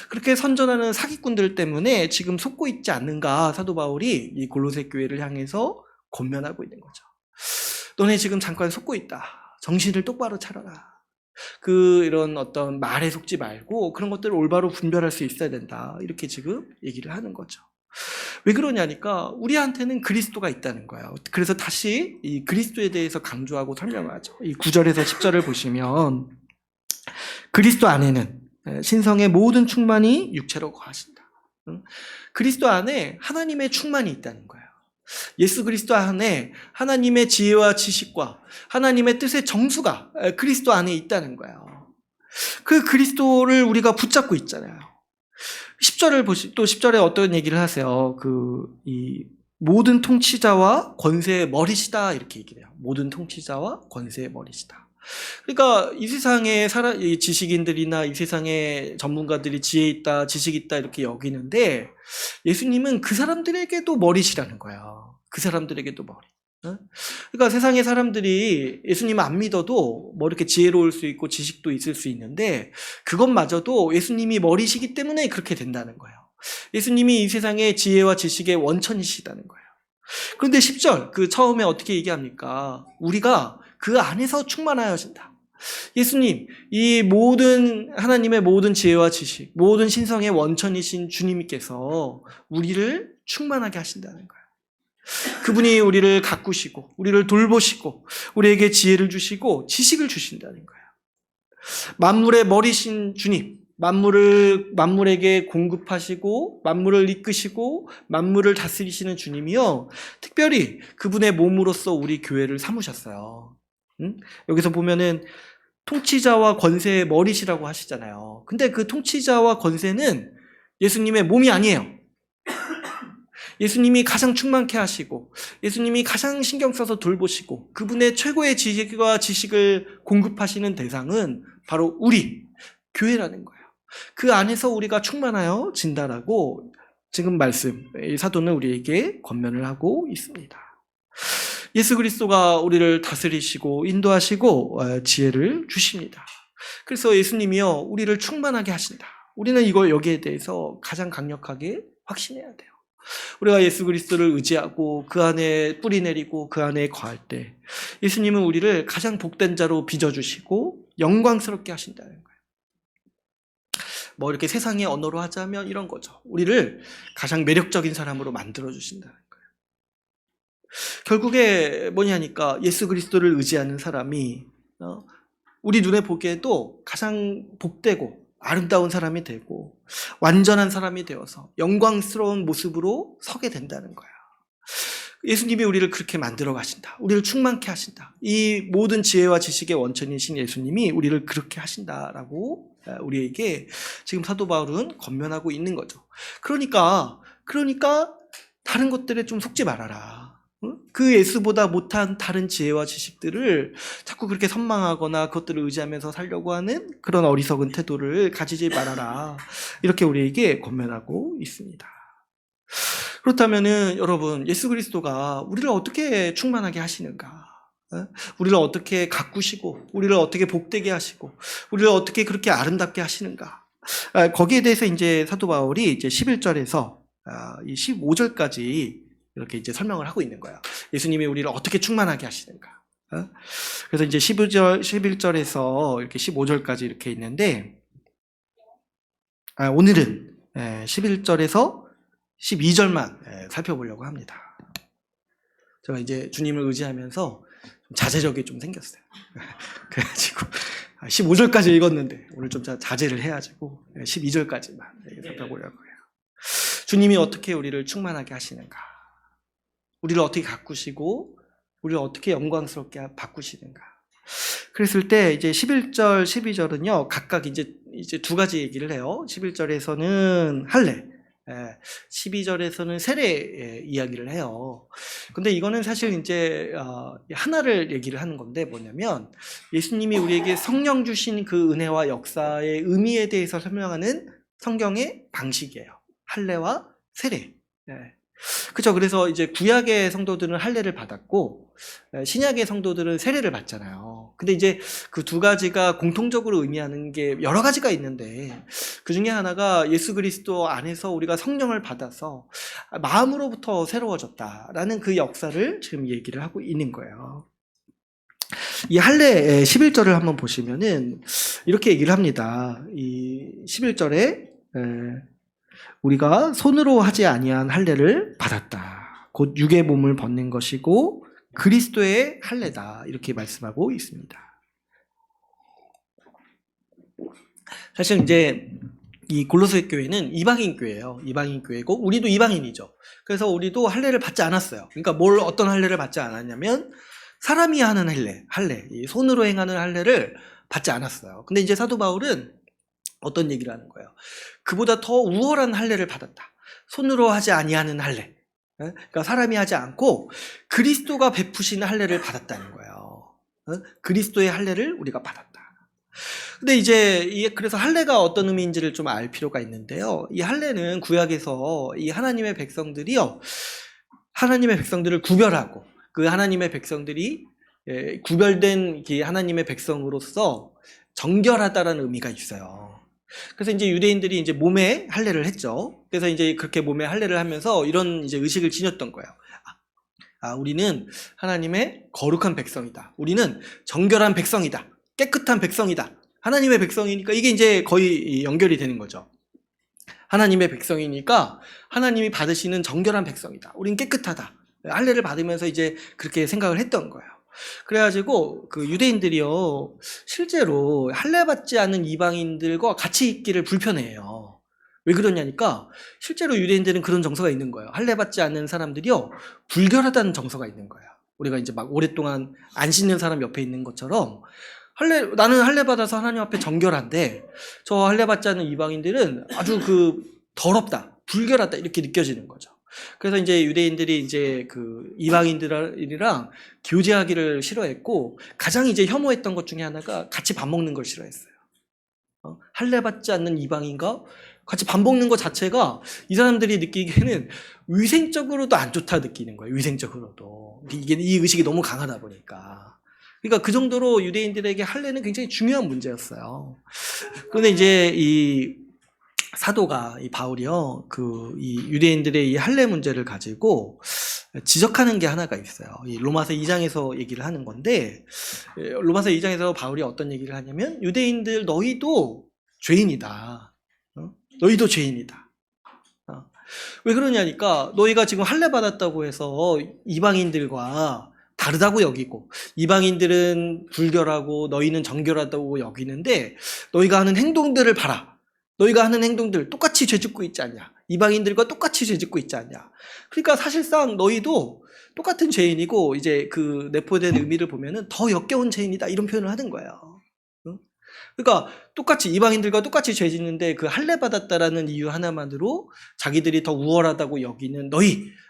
[SPEAKER 1] 그렇게 선전하는 사기꾼들 때문에 지금 속고 있지 않는가 사도 바울이 이 골로새 교회를 향해서 권면하고 있는 거죠. 너네 지금 잠깐 속고 있다. 정신을 똑바로 차려라. 이런 어떤 말에 속지 말고 그런 것들을 올바로 분별할 수 있어야 된다. 이렇게 지금 얘기를 하는 거죠. 왜 그러냐니까 우리한테는 그리스도가 있다는 거예요. 그래서 다시 이 그리스도에 대해서 강조하고 설명하죠. 이 9절에서 10절을 보시면 그리스도 안에는 신성의 모든 충만이 육체로 거하신다. 그리스도 안에 하나님의 충만이 있다는 거예요. 예수 그리스도 안에 하나님의 지혜와 지식과 하나님의 뜻의 정수가 그리스도 안에 있다는 거예요. 그 그리스도를 우리가 붙잡고 있잖아요. 10절을 또 10절에 어떤 얘기를 하세요? 이 모든 통치자와 권세의 머리시다 이렇게 얘기를 해요. 모든 통치자와 권세의 머리시다. 그러니까 이 세상의 이 지식인들이나 이 세상의 전문가들이 지혜 있다, 지식 있다 이렇게 여기는데 예수님은 그 사람들에게도 머리시라는 거예요. 그 사람들에게도 머리. 그러니까 세상의 사람들이 예수님 안 믿어도 뭐 이렇게 지혜로울 수 있고 지식도 있을 수 있는데 그것마저도 예수님이 머리시기 때문에 그렇게 된다는 거예요. 예수님이 이 세상의 지혜와 지식의 원천이시다는 거예요. 그런데 10절 처음에 어떻게 얘기합니까? 우리가 그 안에서 충만하여진다. 예수님, 이 모든 하나님의 모든 지혜와 지식, 모든 신성의 원천이신 주님께서 우리를 충만하게 하신다는 거예요. 그분이 우리를 가꾸시고 우리를 돌보시고 우리에게 지혜를 주시고 지식을 주신다는 거예요. 만물의 머리신 주님, 만물에게 공급하시고 만물을 이끄시고 만물을 다스리시는 주님이요. 특별히 그분의 몸으로서 우리 교회를 삼으셨어요. 여기서 보면은 통치자와 권세의 머리시라고 하시잖아요. 근데 그 통치자와 권세는 예수님의 몸이 아니에요. 예수님이 가장 충만케 하시고 예수님이 가장 신경 써서 돌보시고 그분의 최고의 지식과 지식을 공급하시는 대상은 바로 우리 교회라는 거예요. 그 안에서 우리가 충만하여 진다라고 지금 이 사도는 우리에게 권면을 하고 있습니다. 예수 그리스도가 우리를 다스리시고 인도하시고 지혜를 주십니다. 그래서 예수님이요 우리를 충만하게 하신다. 우리는 여기에 대해서 가장 강력하게 확신해야 돼요. 우리가 예수 그리스도를 의지하고 그 안에 뿌리 내리고 그 안에 거할 때 예수님은 우리를 가장 복된 자로 빚어주시고 영광스럽게 하신다는 거예요. 뭐 이렇게 세상의 언어로 하자면 이런 거죠. 우리를 가장 매력적인 사람으로 만들어주신다는 거예요. 결국에 뭐냐니까 예수 그리스도를 의지하는 사람이 우리 눈에 보기에도 가장 복되고 아름다운 사람이 되고 완전한 사람이 되어서 영광스러운 모습으로 서게 된다는 거야. 예수님이 우리를 그렇게 만들어 가신다. 우리를 충만케 하신다. 이 모든 지혜와 지식의 원천이신 예수님이 우리를 그렇게 하신다라고 우리에게 지금 사도 바울은 권면하고 있는 거죠. 그러니까 다른 것들에 좀 속지 말아라. 그 예수보다 못한 다른 지혜와 지식들을 자꾸 그렇게 선망하거나 그것들을 의지하면서 살려고 하는 그런 어리석은 태도를 가지지 말아라. 이렇게 우리에게 권면하고 있습니다. 그렇다면은 여러분, 예수 그리스도가 우리를 어떻게 충만하게 하시는가? 우리를 어떻게 가꾸시고 우리를 어떻게 복되게 하시고 우리를 어떻게 그렇게 아름답게 하시는가? 거기에 대해서 이제 사도 바울이 이제 11절에서 이 15절까지 이렇게 이제 설명을 하고 있는 거예요. 예수님이 우리를 어떻게 충만하게 하시는가. 그래서 이제 11절에서 이렇게 15절까지 이렇게 있는데, 오늘은 11절에서 12절만 살펴보려고 합니다. 제가 이제 주님을 의지하면서 좀 자제력이 좀 생겼어요. 그래가지고 15절까지 읽었는데 오늘 좀 자제를 해가지고 12절까지만 살펴보려고 해요. 주님이 어떻게 우리를 충만하게 하시는가? 우리를 어떻게 가꾸시고 우리를 어떻게 영광스럽게 바꾸시는가? 그랬을 때 이제 11절, 12절은요 각각 이제 두 가지 얘기를 해요. 11절에서는 할례, 예, 12절에서는 세례 이야기를 해요. 근데 이거는 사실 이제 하나를 얘기를 하는 건데 뭐냐면 예수님이 우리에게 성령 주신 그 은혜와 역사의 의미에 대해서 설명하는 성경의 방식이에요. 할례와 세례. 예. 그렇죠. 그래서 이제 구약의 성도들은 할례를 받았고 신약의 성도들은 세례를 받잖아요. 근데 이제 그 두 가지가 공통적으로 의미하는 게 여러 가지가 있는데 그 중에 하나가 예수 그리스도 안에서 우리가 성령을 받아서 마음으로부터 새로워졌다라는 그 역사를 지금 얘기를 하고 있는 거예요. 이 할례 11절을 한번 보시면은 이렇게 얘기를 합니다. 이 11절에 우리가 손으로 하지 아니한 할례를 받았다. 곧 육의 몸을 벗는 것이고 그리스도의 할례다. 이렇게 말씀하고 있습니다. 사실 이제 이 골로새 교회는 이방인 교회예요. 이방인 교회고 우리도 이방인이죠. 그래서 우리도 할례를 받지 않았어요. 그러니까 어떤 할례를 받지 않았냐면 사람이 하는 할례, 이 손으로 행하는 할례를 받지 않았어요. 근데 이제 사도 바울은 어떤 얘기를 하는 거예요? 그보다 더 우월한 할례를 받았다. 손으로 하지 아니하는 할례. 그러니까 사람이 하지 않고 그리스도가 베푸신 할례를 받았다는 거예요. 그리스도의 할례를 우리가 받았다. 근데 이제 그래서 할례가 어떤 의미인지를 좀 알 필요가 있는데요. 이 할례는 구약에서 이 하나님의 백성들이요, 하나님의 백성들을 구별하고 그 하나님의 백성들이 구별된 하나님의 백성으로서 정결하다라는 의미가 있어요. 그래서 이제 유대인들이 이제 몸에 할례를 했죠. 그래서 이제 그렇게 몸에 할례를 하면서 이런 이제 의식을 지녔던 거예요. 우리는 하나님의 거룩한 백성이다. 우리는 정결한 백성이다. 깨끗한 백성이다. 하나님의 백성이니까 이게 이제 거의 연결이 되는 거죠. 하나님의 백성이니까 하나님이 받으시는 정결한 백성이다. 우린 깨끗하다. 할례를 받으면서 이제 그렇게 생각을 했던 거예요. 그래가지고 그 유대인들이요, 실제로 할례 받지 않는 이방인들과 같이 있기를 불편해해요. 왜 그러냐니까 실제로 유대인들은 그런 정서가 있는 거예요. 할례 받지 않는 사람들이요, 불결하다는 정서가 있는 거예요. 우리가 이제 막 오랫동안 안 씻는 사람 옆에 있는 것처럼 나는 할례 받아서 하나님 앞에 정결한데 저 할례 받지 않는 이방인들은 아주 더럽다, 불결하다 이렇게 느껴지는 거죠. 그래서 이제 유대인들이 이제 그 이방인들이랑 교제하기를 싫어했고 가장 이제 혐오했던 것 중에 하나가 같이 밥 먹는 걸 싫어했어요. 할례 받지 않는 이방인과 같이 밥 먹는 것 자체가 이 사람들이 느끼기에는 위생적으로도 안 좋다 느끼는 거예요. 위생적으로도. 이 의식이 너무 강하다 보니까. 그러니까 그 정도로 유대인들에게 할례는 굉장히 중요한 문제였어요. 그런데 이제 이 사도가 이 바울이요, 이 유대인들의 이 할례 문제를 가지고 지적하는 게 하나가 있어요. 이 로마서 2장에서 얘기를 하는 건데, 로마서 2장에서 바울이 어떤 얘기를 하냐면 유대인들 너희도 죄인이다. 너희도 죄인이다. 왜 그러냐니까 너희가 지금 할례 받았다고 해서 이방인들과 다르다고 여기고 이방인들은 불결하고 너희는 정결하다고 여기는데 너희가 하는 행동들을 봐라. 너희가 하는 행동들 똑같이 죄짓고 있지 않냐? 이방인들과 똑같이 죄짓고 있지 않냐? 그러니까 사실상 너희도 똑같은 죄인이고 이제 그 내포된 의미를 보면은 더 역겨운 죄인이다 이런 표현을 하는 거예요. 그러니까 똑같이 이방인들과 똑같이 죄짓는데 그 할례 받았다라는 이유 하나만으로 자기들이 더 우월하다고 여기는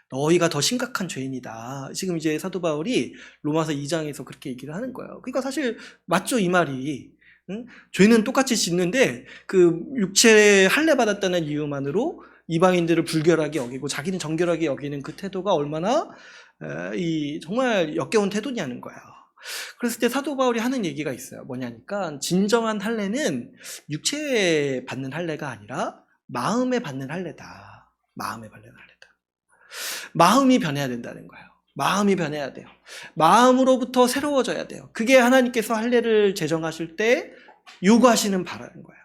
[SPEAKER 1] 너희가 더 심각한 죄인이다. 지금 이제 사도 바울이 로마서 2장에서 그렇게 얘기를 하는 거예요. 그러니까 사실 맞죠 이 말이. 응? 죄는 똑같이 짓는데 그 육체에 할례 받았다는 이유만으로 이방인들을 불결하게 여기고 자기는 정결하게 여기는 그 태도가 얼마나 정말 역겨운 태도냐는 거예요. 그랬을 때 사도 바울이 하는 얘기가 있어요. 뭐냐니까 진정한 할례는 육체에 받는 할례가 아니라 마음에 받는 할례다. 마음에 받는 할례다. 마음이 변해야 된다는 거예요. 마음이 변해야 돼요. 마음으로부터 새로워져야 돼요. 그게 하나님께서 할례를 제정하실 때 요구하시는 바라는 거예요.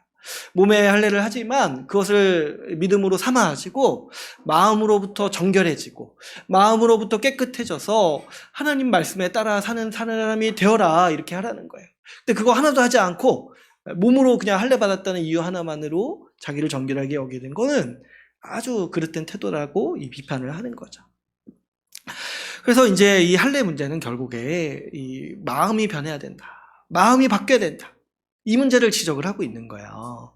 [SPEAKER 1] 몸에 할례를 하지만 그것을 믿음으로 삼아하시고 마음으로부터 정결해지고 마음으로부터 깨끗해져서 하나님 말씀에 따라 사는 사람이 되어라 이렇게 하라는 거예요. 근데 그거 하나도 하지 않고 몸으로 그냥 할례 받았다는 이유 하나만으로 자기를 정결하게 여기는 거는 아주 그릇된 태도라고 이 비판을 하는 거죠. 그래서 이제 이 할례 문제는 결국에 이 마음이 변해야 된다. 마음이 바뀌어야 된다. 이 문제를 지적을 하고 있는 거예요.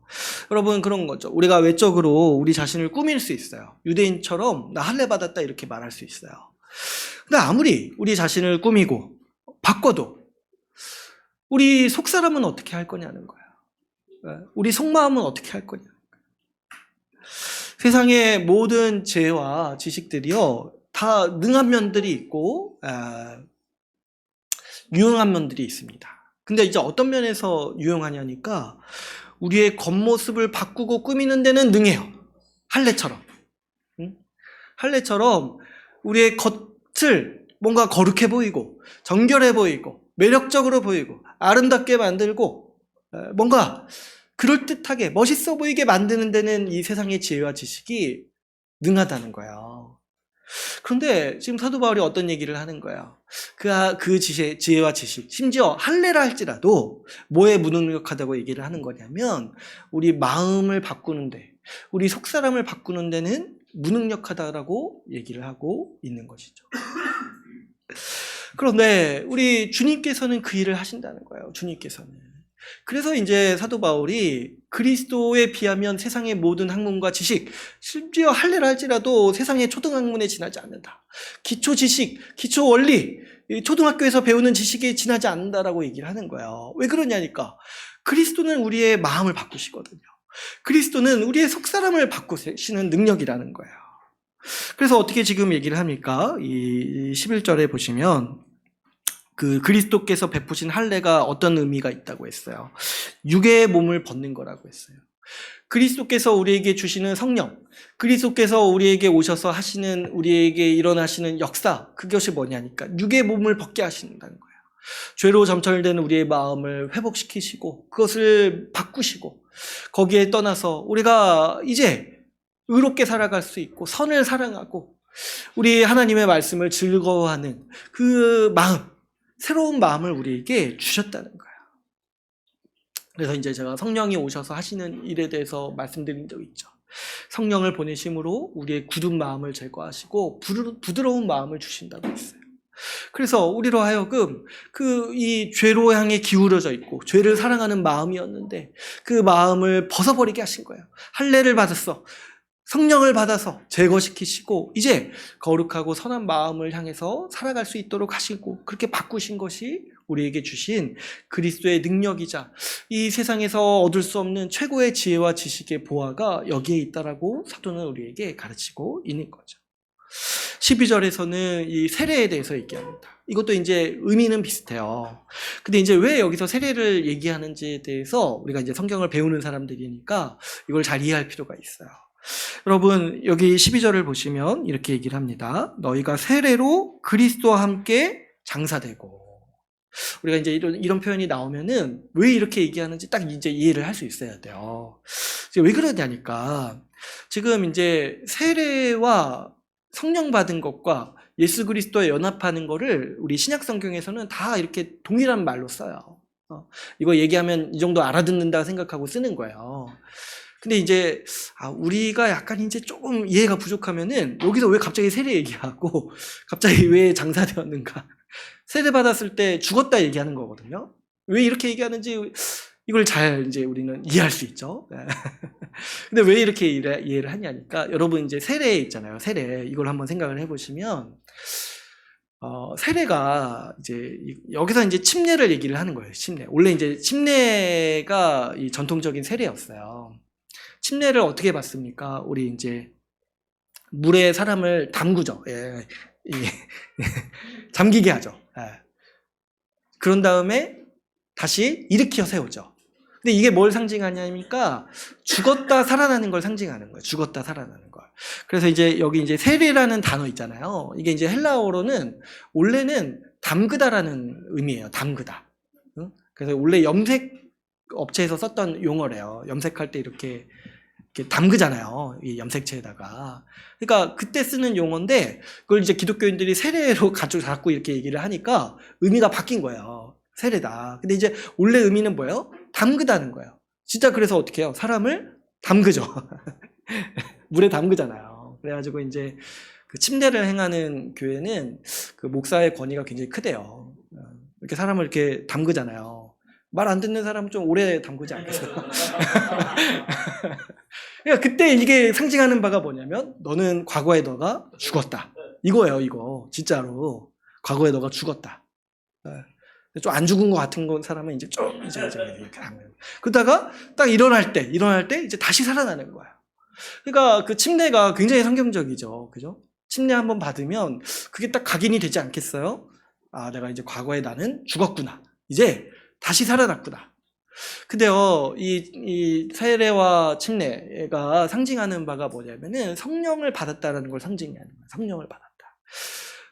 [SPEAKER 1] 여러분, 그런 거죠. 우리가 외적으로 우리 자신을 꾸밀 수 있어요. 유대인처럼 나 할례 받았다 이렇게 말할 수 있어요. 근데 아무리 우리 자신을 꾸미고 바꿔도 우리 속사람은 어떻게 할 거냐는 거예요. 우리 속마음은 어떻게 할 거냐. 세상의 모든 지혜와 지식들이요, 다 능한 면들이 있고 유용한 면들이 있습니다. 근데 이제 어떤 면에서 유용하냐니까 우리의 겉모습을 바꾸고 꾸미는 데는 능해요. 할례처럼. 할례처럼 우리의 겉을 뭔가 거룩해 보이고 정결해 보이고 매력적으로 보이고 아름답게 만들고 뭔가 그럴듯하게 멋있어 보이게 만드는 데는 이 세상의 지혜와 지식이 능하다는 거예요. 그런데 지금 사도 바울이 어떤 얘기를 하는 거예요? 그 지혜와 지식, 심지어 할례라 할지라도 뭐에 무능력하다고 얘기를 하는 거냐면 우리 마음을 바꾸는데, 우리 속사람을 바꾸는 데는 무능력하다라고 얘기를 하고 있는 것이죠. 그런데 우리 주님께서는 그 일을 하신다는 거예요. 주님께서는. 그래서 이제 사도 바울이 그리스도에 비하면 세상의 모든 학문과 지식, 심지어 할례라 할지라도 세상의 초등학문에 지나지 않는다. 기초 지식, 기초 원리, 초등학교에서 배우는 지식에 지나지 않는다라고 얘기를 하는 거예요. 왜 그러냐니까 그리스도는 우리의 마음을 바꾸시거든요. 그리스도는 우리의 속사람을 바꾸시는 능력이라는 거예요. 그래서 어떻게 지금 얘기를 합니까? 이 11절에 보시면 그 그리스도께서 베푸신 할례가 어떤 의미가 있다고 했어요. 육의 몸을 벗는 거라고 했어요. 그리스도께서 우리에게 주시는 성령, 그리스도께서 우리에게 오셔서 하시는, 우리에게 일어나시는 역사, 그것이 뭐냐니까 육의 몸을 벗게 하신다는 거예요. 죄로 점철된 우리의 마음을 회복시키시고 그것을 바꾸시고 거기에 떠나서 우리가 이제 의롭게 살아갈 수 있고 선을 사랑하고 우리 하나님의 말씀을 즐거워하는 그 마음, 새로운 마음을 우리에게 주셨다는 거예요. 그래서 이제 제가 성령이 오셔서 하시는 일에 대해서 말씀드린 적이 있죠. 성령을 보내심으로 우리의 굳은 마음을 제거하시고 부드러운 마음을 주신다고 했어요. 그래서 우리로 하여금 이 죄로 향해 기울어져 있고 죄를 사랑하는 마음이었는데 그 마음을 벗어버리게 하신 거예요. 할례를 받았어. 성령을 받아서 제거시키시고 이제 거룩하고 선한 마음을 향해서 살아갈 수 있도록 하시고 그렇게 바꾸신 것이 우리에게 주신 그리스도의 능력이자 이 세상에서 얻을 수 없는 최고의 지혜와 지식의 보화가 여기에 있다라고 사도는 우리에게 가르치고 있는 거죠. 12절에서는 이 세례에 대해서 얘기합니다. 이것도 이제 의미는 비슷해요. 근데 이제 왜 여기서 세례를 얘기하는지에 대해서 우리가 이제 성경을 배우는 사람들이니까 이걸 잘 이해할 필요가 있어요. 여러분, 여기 12절을 보시면 이렇게 얘기를 합니다. 너희가 세례로 그리스도와 함께 장사되고. 우리가 이제 이런 표현이 나오면은 왜 이렇게 얘기하는지 딱 이제 이해를 할 수 있어야 돼요. 왜 그러냐니까 지금 이제 세례와 성령 받은 것과 예수 그리스도에 연합하는 거를 우리 신약 성경에서는 다 이렇게 동일한 말로 써요. 이거 얘기하면 이 정도 알아듣는다 생각하고 쓰는 거예요. 근데 이제 우리가 약간 이제 조금 이해가 부족하면은 여기서 왜 갑자기 세례 얘기하고 갑자기 왜 장사되었는가? 세례 받았을 때 죽었다 얘기하는 거거든요. 왜 이렇게 얘기하는지 이걸 잘 이제 우리는 이해할 수 있죠. 근데 왜 이렇게 이해를 하냐니까 여러분 이제 세례 있잖아요. 세례 이걸 한번 생각을 해보시면 세례가 이제 여기서 이제 침례를 얘기를 하는 거예요. 침례. 원래 이제 침례가 이 전통적인 세례였어요. 침례를 어떻게 받습니까? 우리 이제 물에 사람을 담그죠. 예. 잠기게 하죠. 예. 그런 다음에 다시 일으켜 세우죠. 근데 이게 뭘 상징하냐니까 죽었다 살아나는 걸 상징하는 거예요. 죽었다 살아나는 걸. 그래서 이제 여기 이제 세례라는 단어 있잖아요. 이게 이제 헬라어로는 원래는 담그다라는 의미예요. 담그다. 그래서 원래 염색 업체에서 썼던 용어래요. 염색할 때 이렇게 담그잖아요. 이 염색체에다가. 그러니까 그때 쓰는 용어인데 그걸 이제 기독교인들이 세례로 자꾸 이렇게 얘기를 하니까 의미가 바뀐 거예요. 세례다. 근데 이제 원래 의미는 뭐예요? 담그다는 거예요. 진짜 그래서 어떻게 해요? 사람을 담그죠. 물에 담그잖아요. 그래가지고 이제 그 침례를 행하는 교회는 그 목사의 권위가 굉장히 크대요. 이렇게 사람을 이렇게 담그잖아요. 말 안 듣는 사람은 좀 오래 담그지 않겠어요? 그러니까 그때 이게 상징하는 바가 뭐냐면 너는 과거에 너가 죽었다. 이거예요, 이거. 진짜로. 과거에 너가 죽었다. 좀 안 죽은 것 같은 사람은 이제 이렇게 하면. 그러다가 딱 일어날 때 이제 다시 살아나는 거야. 그러니까 그 침례가 굉장히 성경적이죠. 그죠? 침례 한번 받으면 그게 딱 각인이 되지 않겠어요? 아, 내가 이제 과거에 나는 죽었구나. 이제 다시 살아났구나. 근데요, 이 세례와 침례가 상징하는 바가 뭐냐면은 성령을 받았다는 걸 상징하는 거예요. 성령을 받았다.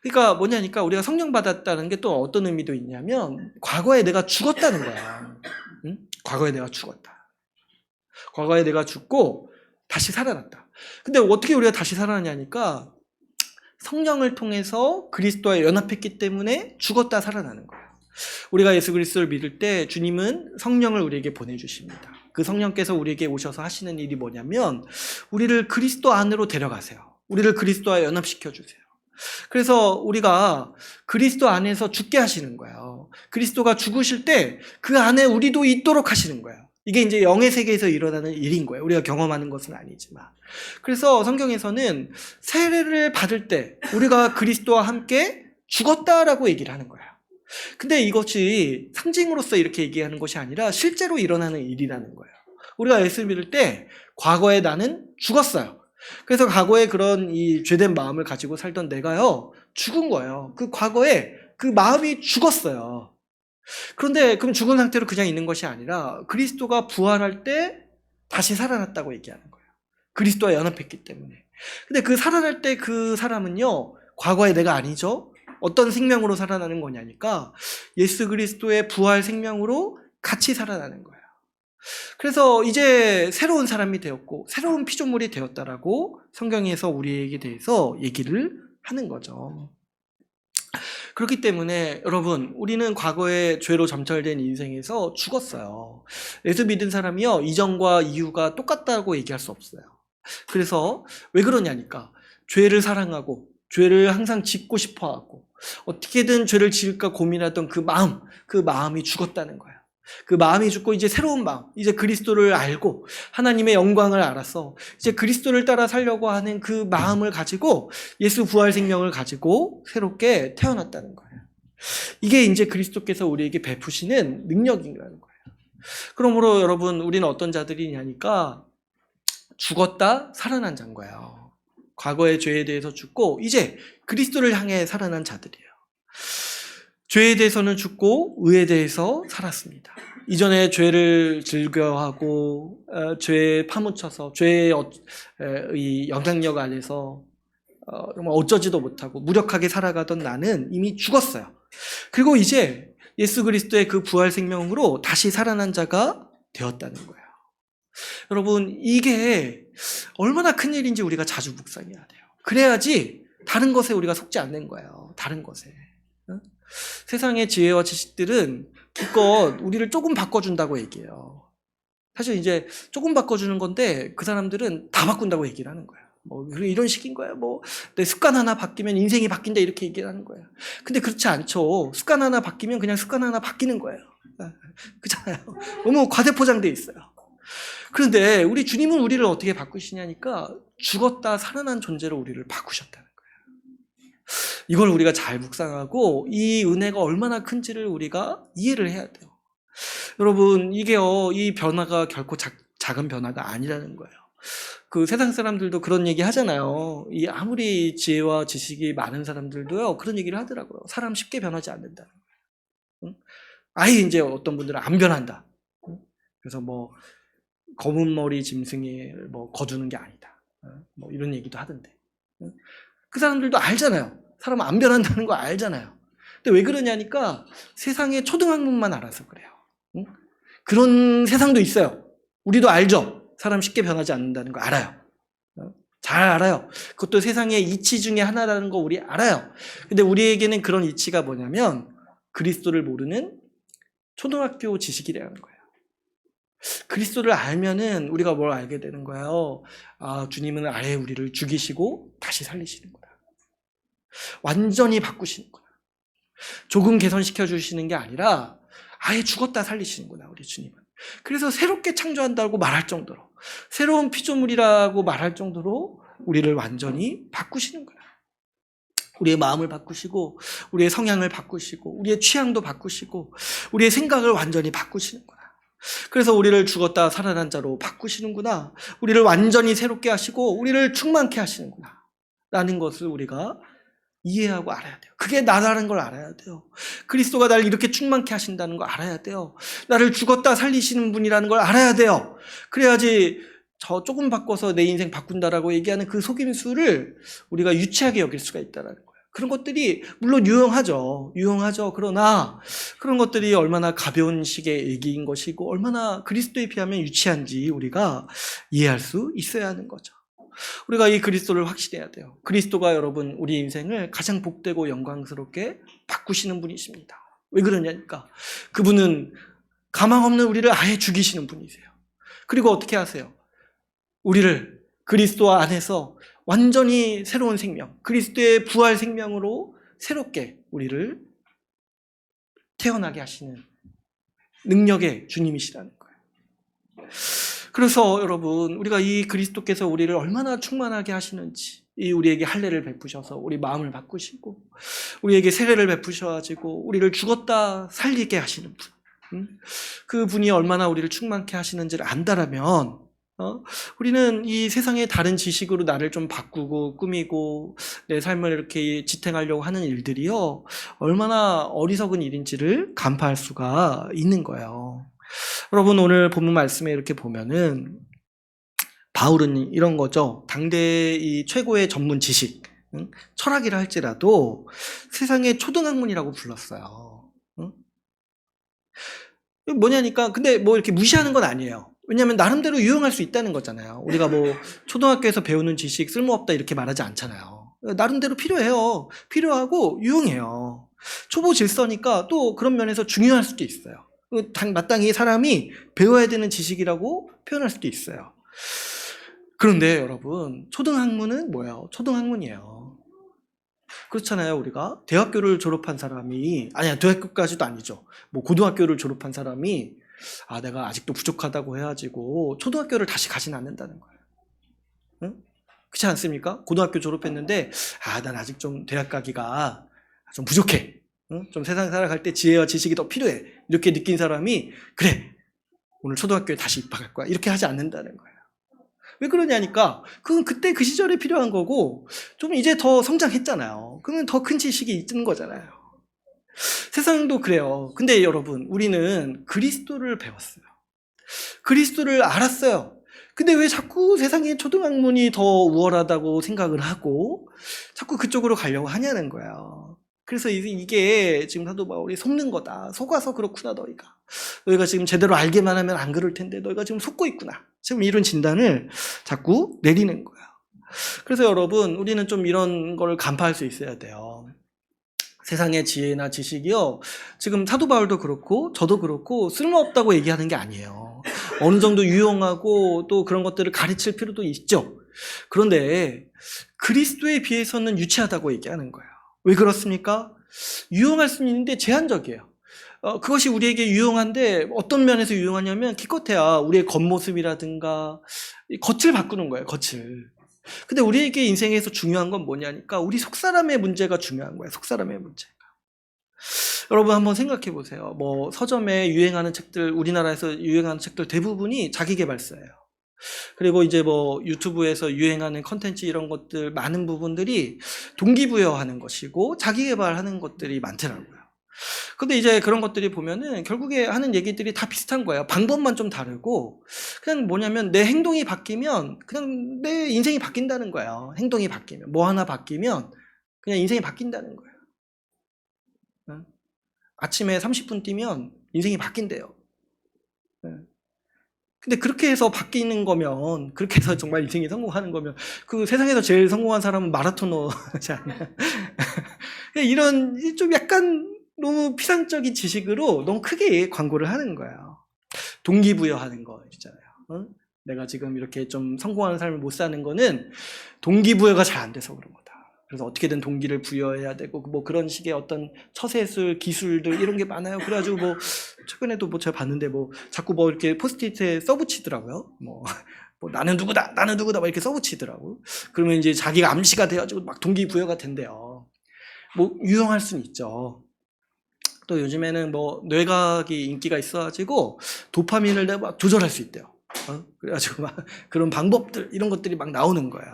[SPEAKER 1] 그러니까 뭐냐니까 우리가 성령 받았다는 게 또 어떤 의미도 있냐면 과거에 내가 죽었다는 거야. 응? 과거에 내가 죽었다. 과거에 내가 죽고 다시 살아났다. 근데 어떻게 우리가 다시 살아나냐니까 성령을 통해서 그리스도와 연합했기 때문에 죽었다 살아나는 거예요. 우리가 예수 그리스도를 믿을 때 주님은 성령을 우리에게 보내주십니다. 그 성령께서 우리에게 오셔서 하시는 일이 뭐냐면 우리를 그리스도 안으로 데려가세요. 우리를 그리스도와 연합시켜 주세요. 그래서 우리가 그리스도 안에서 죽게 하시는 거예요. 그리스도가 죽으실 때 그 안에 우리도 있도록 하시는 거예요. 이게 이제 영의 세계에서 일어나는 일인 거예요. 우리가 경험하는 것은 아니지만. 그래서 성경에서는 세례를 받을 때 우리가 그리스도와 함께 죽었다라고 얘기를 하는 거예요. 근데 이것이 상징으로서 이렇게 얘기하는 것이 아니라 실제로 일어나는 일이라는 거예요. 우리가 예수 믿을 때 과거에 나는 죽었어요. 그래서 과거에 그런 이 죄된 마음을 가지고 살던 내가요, 죽은 거예요. 그 과거에 그 마음이 죽었어요. 그런데 그럼 죽은 상태로 그냥 있는 것이 아니라 그리스도가 부활할 때 다시 살아났다고 얘기하는 거예요. 그리스도와 연합했기 때문에. 근데 그 살아날 때 그 사람은요, 과거의 내가 아니죠. 어떤 생명으로 살아나는 거냐니까 예수 그리스도의 부활 생명으로 같이 살아나는 거예요. 그래서 이제 새로운 사람이 되었고 새로운 피조물이 되었다라고 성경에서 우리에게 대해서 얘기를 하는 거죠. 그렇기 때문에 여러분, 우리는 과거에 죄로 점철된 인생에서 죽었어요. 예수 믿은 사람이요, 이전과 이후가 똑같다고 얘기할 수 없어요. 그래서 왜 그러냐니까 죄를 사랑하고 죄를 항상 짓고 싶어하고 어떻게든 죄를 지을까 고민하던 그 마음이 죽었다는 거예요. 그 마음이 죽고 이제 새로운 마음, 이제 그리스도를 알고 하나님의 영광을 알아서 이제 그리스도를 따라 살려고 하는 그 마음을 가지고 예수 부활 생명을 가지고 새롭게 태어났다는 거예요. 이게 이제 그리스도께서 우리에게 베푸시는 능력이라는 거예요. 그러므로 여러분, 우리는 어떤 자들이냐니까 죽었다 살아난 자인 거예요. 과거의 죄에 대해서 죽고 이제 그리스도를 향해 살아난 자들이에요. 죄에 대해서는 죽고 의에 대해서 살았습니다. 이전에 죄를 즐겨하고 죄에 파묻혀서 죄의 이 영향력 안에서 어쩌지도 못하고 무력하게 살아가던 나는 이미 죽었어요. 그리고 이제 예수 그리스도의 그 부활 생명으로 다시 살아난 자가 되었다는 거예요. 여러분, 이게 얼마나 큰 일인지 우리가 자주 묵상해야 돼요. 그래야지 다른 것에 우리가 속지 않는 거예요. 다른 것에. 세상의 지혜와 지식들은 기껏 우리를 조금 바꿔준다고 얘기해요. 사실 이제 조금 바꿔주는 건데 그 사람들은 다 바꾼다고 얘기를 하는 거예요. 뭐 이런 식인 거예요. 뭐 내 습관 하나 바뀌면 인생이 바뀐다 이렇게 얘기를 하는 거예요. 근데 그렇지 않죠. 습관 하나 바뀌면 그냥 습관 하나 바뀌는 거예요. 그렇잖아요. 너무 과대포장돼 있어요. 그런데 우리 주님은 우리를 어떻게 바꾸시냐니까 죽었다 살아난 존재로 우리를 바꾸셨다는 거예요. 이걸 우리가 잘 묵상하고 이 은혜가 얼마나 큰지를 우리가 이해를 해야 돼요. 여러분, 이게요, 이 변화가 결코 작은 변화가 아니라는 거예요. 그 세상 사람들도 그런 얘기 하잖아요. 이 아무리 지혜와 지식이 많은 사람들도요, 그런 얘기를 하더라고요. 사람 쉽게 변하지 않는다는 거예요. 아예 이제 어떤 분들은 안 변한다. 그래서 뭐 검은 머리 짐승이 뭐 거두는 게 아니다. 뭐 이런 얘기도 하던데. 그 사람들도 알잖아요. 사람은 안 변한다는 거 알잖아요. 근데 왜 그러냐니까 세상의 초등학문만 알아서 그래요. 그런 세상도 있어요. 우리도 알죠. 사람 쉽게 변하지 않는다는 거 알아요. 잘 알아요. 그것도 세상의 이치 중에 하나라는 거 우리 알아요. 근데 우리에게는 그런 이치가 뭐냐면 그리스도를 모르는 초등학교 지식이라는 거예요. 그리스도를 알면은 우리가 뭘 알게 되는 거예요. 아, 주님은 아예 우리를 죽이시고 다시 살리시는구나. 완전히 바꾸시는구나. 조금 개선시켜 주시는 게 아니라 아예 죽었다 살리시는구나, 우리 주님은. 그래서 새롭게 창조한다고 말할 정도로, 새로운 피조물이라고 말할 정도로 우리를 완전히 바꾸시는구나. 우리의 마음을 바꾸시고, 우리의 성향을 바꾸시고, 우리의 취향도 바꾸시고, 우리의 생각을 완전히 바꾸시는구나. 그래서 우리를 죽었다 살아난 자로 바꾸시는구나. 우리를 완전히 새롭게 하시고 우리를 충만케 하시는구나 라는 것을 우리가 이해하고 알아야 돼요. 그게 나라는 걸 알아야 돼요. 그리스도가 나를 이렇게 충만케 하신다는 걸 알아야 돼요. 나를 죽었다 살리시는 분이라는 걸 알아야 돼요. 그래야지 저 조금 바꿔서 내 인생 바꾼다라고 얘기하는 그 속임수를 우리가 유치하게 여길 수가 있다는 거예요. 그런 것들이 물론 유용하죠. 그러나 그런 것들이 얼마나 가벼운 식의 얘기인 것이고 얼마나 그리스도에 비하면 유치한지 우리가 이해할 수 있어야 하는 거죠. 우리가 이 그리스도를 확신해야 돼요. 그리스도가 여러분 우리 인생을 가장 복되고 영광스럽게 바꾸시는 분이십니다. 왜 그러냐니까 그분은 가망 없는 우리를 아예 죽이시는 분이세요. 그리고 어떻게 하세요? 우리를 그리스도 안에서 완전히 새로운 생명, 그리스도의 부활 생명으로 새롭게 우리를 태어나게 하시는 능력의 주님이시라는 거예요. 그래서 여러분 우리가 이 그리스도께서 우리를 얼마나 충만하게 하시는지 우리에게 할례를 베푸셔서 우리 마음을 바꾸시고 우리에게 세례를 베푸셔가지고 우리를 죽었다 살리게 하시는 분, 그 분이 얼마나 우리를 충만케 하시는지를 안다라면 우리는 이 세상의 다른 지식으로 나를 좀 바꾸고 꾸미고 내 삶을 이렇게 지탱하려고 하는 일들이요 얼마나 어리석은 일인지를 간파할 수가 있는 거예요. 여러분 오늘 본문 말씀에 이렇게 보면은 바울은 이런 거죠. 당대 이 최고의 전문 지식, 철학이라 할지라도 세상의 초등학문이라고 불렀어요. 뭐냐니까 근데 뭐 이렇게 무시하는 건 아니에요. 왜냐하면 나름대로 유용할 수 있다는 거잖아요. 우리가 뭐 초등학교에서 배우는 지식 쓸모없다 이렇게 말하지 않잖아요. 나름대로 필요해요. 필요하고 유용해요. 초보 질서니까 또 그런 면에서 중요할 수도 있어요. 마땅히 사람이 배워야 되는 지식이라고 표현할 수도 있어요. 그런데 여러분 초등학문은 뭐예요? 초등학문이에요. 그렇잖아요. 우리가 대학교를 졸업한 사람이 아니야 대학교까지도 아니죠. 뭐 고등학교를 졸업한 사람이 내가 아직도 부족하다고 해가지고 초등학교를 다시 가진 않는다는 거예요. 응? 그렇지 않습니까? 고등학교 졸업했는데 난 아직 좀 대학 가기가 좀 부족해. 응? 좀 세상 살아갈 때 지혜와 지식이 더 필요해. 이렇게 느낀 사람이 그래 오늘 초등학교에 다시 입학할 거야. 이렇게 하지 않는다는 거예요. 왜 그러냐니까 그건 그때 그 시절에 필요한 거고 좀 이제 더 성장했잖아요. 그러면 더 큰 지식이 있는 거잖아요. 세상도 그래요. 근데 여러분 우리는 그리스도를 배웠어요. 그리스도를 알았어요. 근데 왜 자꾸 세상의 초등학문이 더 우월하다고 생각을 하고 자꾸 그쪽으로 가려고 하냐는 거예요. 그래서 이게 지금 사도 바울이 속는 거다. 속아서 그렇구나 너희가 지금 제대로 알게만 하면 안 그럴 텐데 너희가 지금 속고 있구나. 지금 이런 진단을 자꾸 내리는 거예요. 그래서 여러분 우리는 좀 이런 걸 간파할 수 있어야 돼요. 세상의 지혜나 지식이요 지금 사도 바울도 그렇고 저도 그렇고 쓸모없다고 얘기하는 게 아니에요. 어느 정도 유용하고 또 그런 것들을 가르칠 필요도 있죠. 그런데 그리스도에 비해서는 유치하다고 얘기하는 거예요. 왜 그렇습니까? 유용할 수는 있는데 제한적이에요. 그것이 우리에게 유용한데 어떤 면에서 유용하냐면 기껏해야 우리의 겉모습이라든가 겉을 바꾸는 거예요. 겉을. 근데 우리에게 인생에서 중요한 건 뭐냐니까 우리 속사람의 문제가 중요한 거예요. 속사람의 문제가. 여러분 한번 생각해 보세요. 뭐 서점에 유행하는 책들, 우리나라에서 유행하는 책들 대부분이 자기계발서예요. 그리고 이제 뭐 유튜브에서 유행하는 컨텐츠 이런 것들 많은 부분들이 동기부여하는 것이고 자기계발하는 것들이 많더라고요. 근데 이제 그런 것들이 보면은 결국에 하는 얘기들이 다 비슷한 거예요. 방법만 좀 다르고 그냥 뭐냐면 내 행동이 바뀌면 그냥 내 인생이 바뀐다는 거예요. 행동이 바뀌면 뭐 하나 바뀌면 그냥 인생이 바뀐다는 거예요. 응? 아침에 30분 뛰면 인생이 바뀐대요. 응. 근데 그렇게 해서 바뀌는 거면 그렇게 해서 정말 인생이 성공하는 거면 그 세상에서 제일 성공한 사람은 마라토너지 않나요? 이런 좀 약간 너무 피상적인 지식으로 너무 크게 광고를 하는 거예요. 동기부여하는 거 있잖아요. 내가 지금 이렇게 좀 성공하는 삶을 못 사는 거는 동기부여가 잘 안 돼서 그런 거다. 그래서 어떻게든 동기를 부여해야 되고 뭐 그런 식의 어떤 처세술 기술들 이런 게 많아요. 그래가지고 뭐 최근에도 뭐 제가 봤는데 뭐 자꾸 뭐 이렇게 포스트잇에 써붙이더라고요. 뭐 나는 누구다, 나는 누구다 막 이렇게 써붙이더라고. 그러면 이제 자기가 암시가 돼가지고 막 동기부여가 된대요. 뭐 유용할 수는 있죠. 또 요즘에는 뭐 뇌과학이 인기가 있어가지고 도파민을 내가 막 조절할 수 있대요. 그래가지고 막 그런 방법들 이런 것들이 막 나오는 거예요.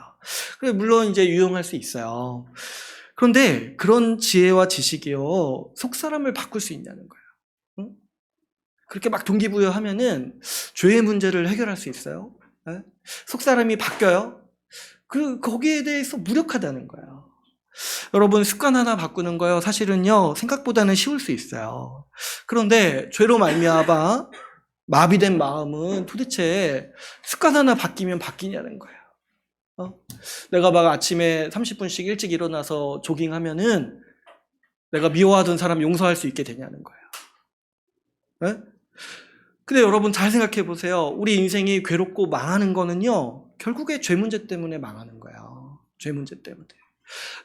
[SPEAKER 1] 그래 물론 이제 유용할 수 있어요. 그런데 그런 지혜와 지식이요 속 사람을 바꿀 수 있냐는 거예요. 응? 그렇게 막 동기부여하면은 죄의 문제를 해결할 수 있어요. 네? 속 사람이 바뀌어요. 거기에 대해서 무력하다는 거예요. 여러분 습관 하나 바꾸는 거요 사실은요 생각보다는 쉬울 수 있어요. 그런데 죄로 말미암아 마비된 마음은 도대체 습관 하나 바뀌면 바뀌냐는 거예요. 내가 막 아침에 30분씩 일찍 일어나서 조깅하면은 내가 미워하던 사람 용서할 수 있게 되냐는 거예요. 네? 근데 여러분 잘 생각해 보세요. 우리 인생이 괴롭고 망하는 거는요 결국에 죄 문제 때문에 망하는 거예요. 죄 문제 때문에.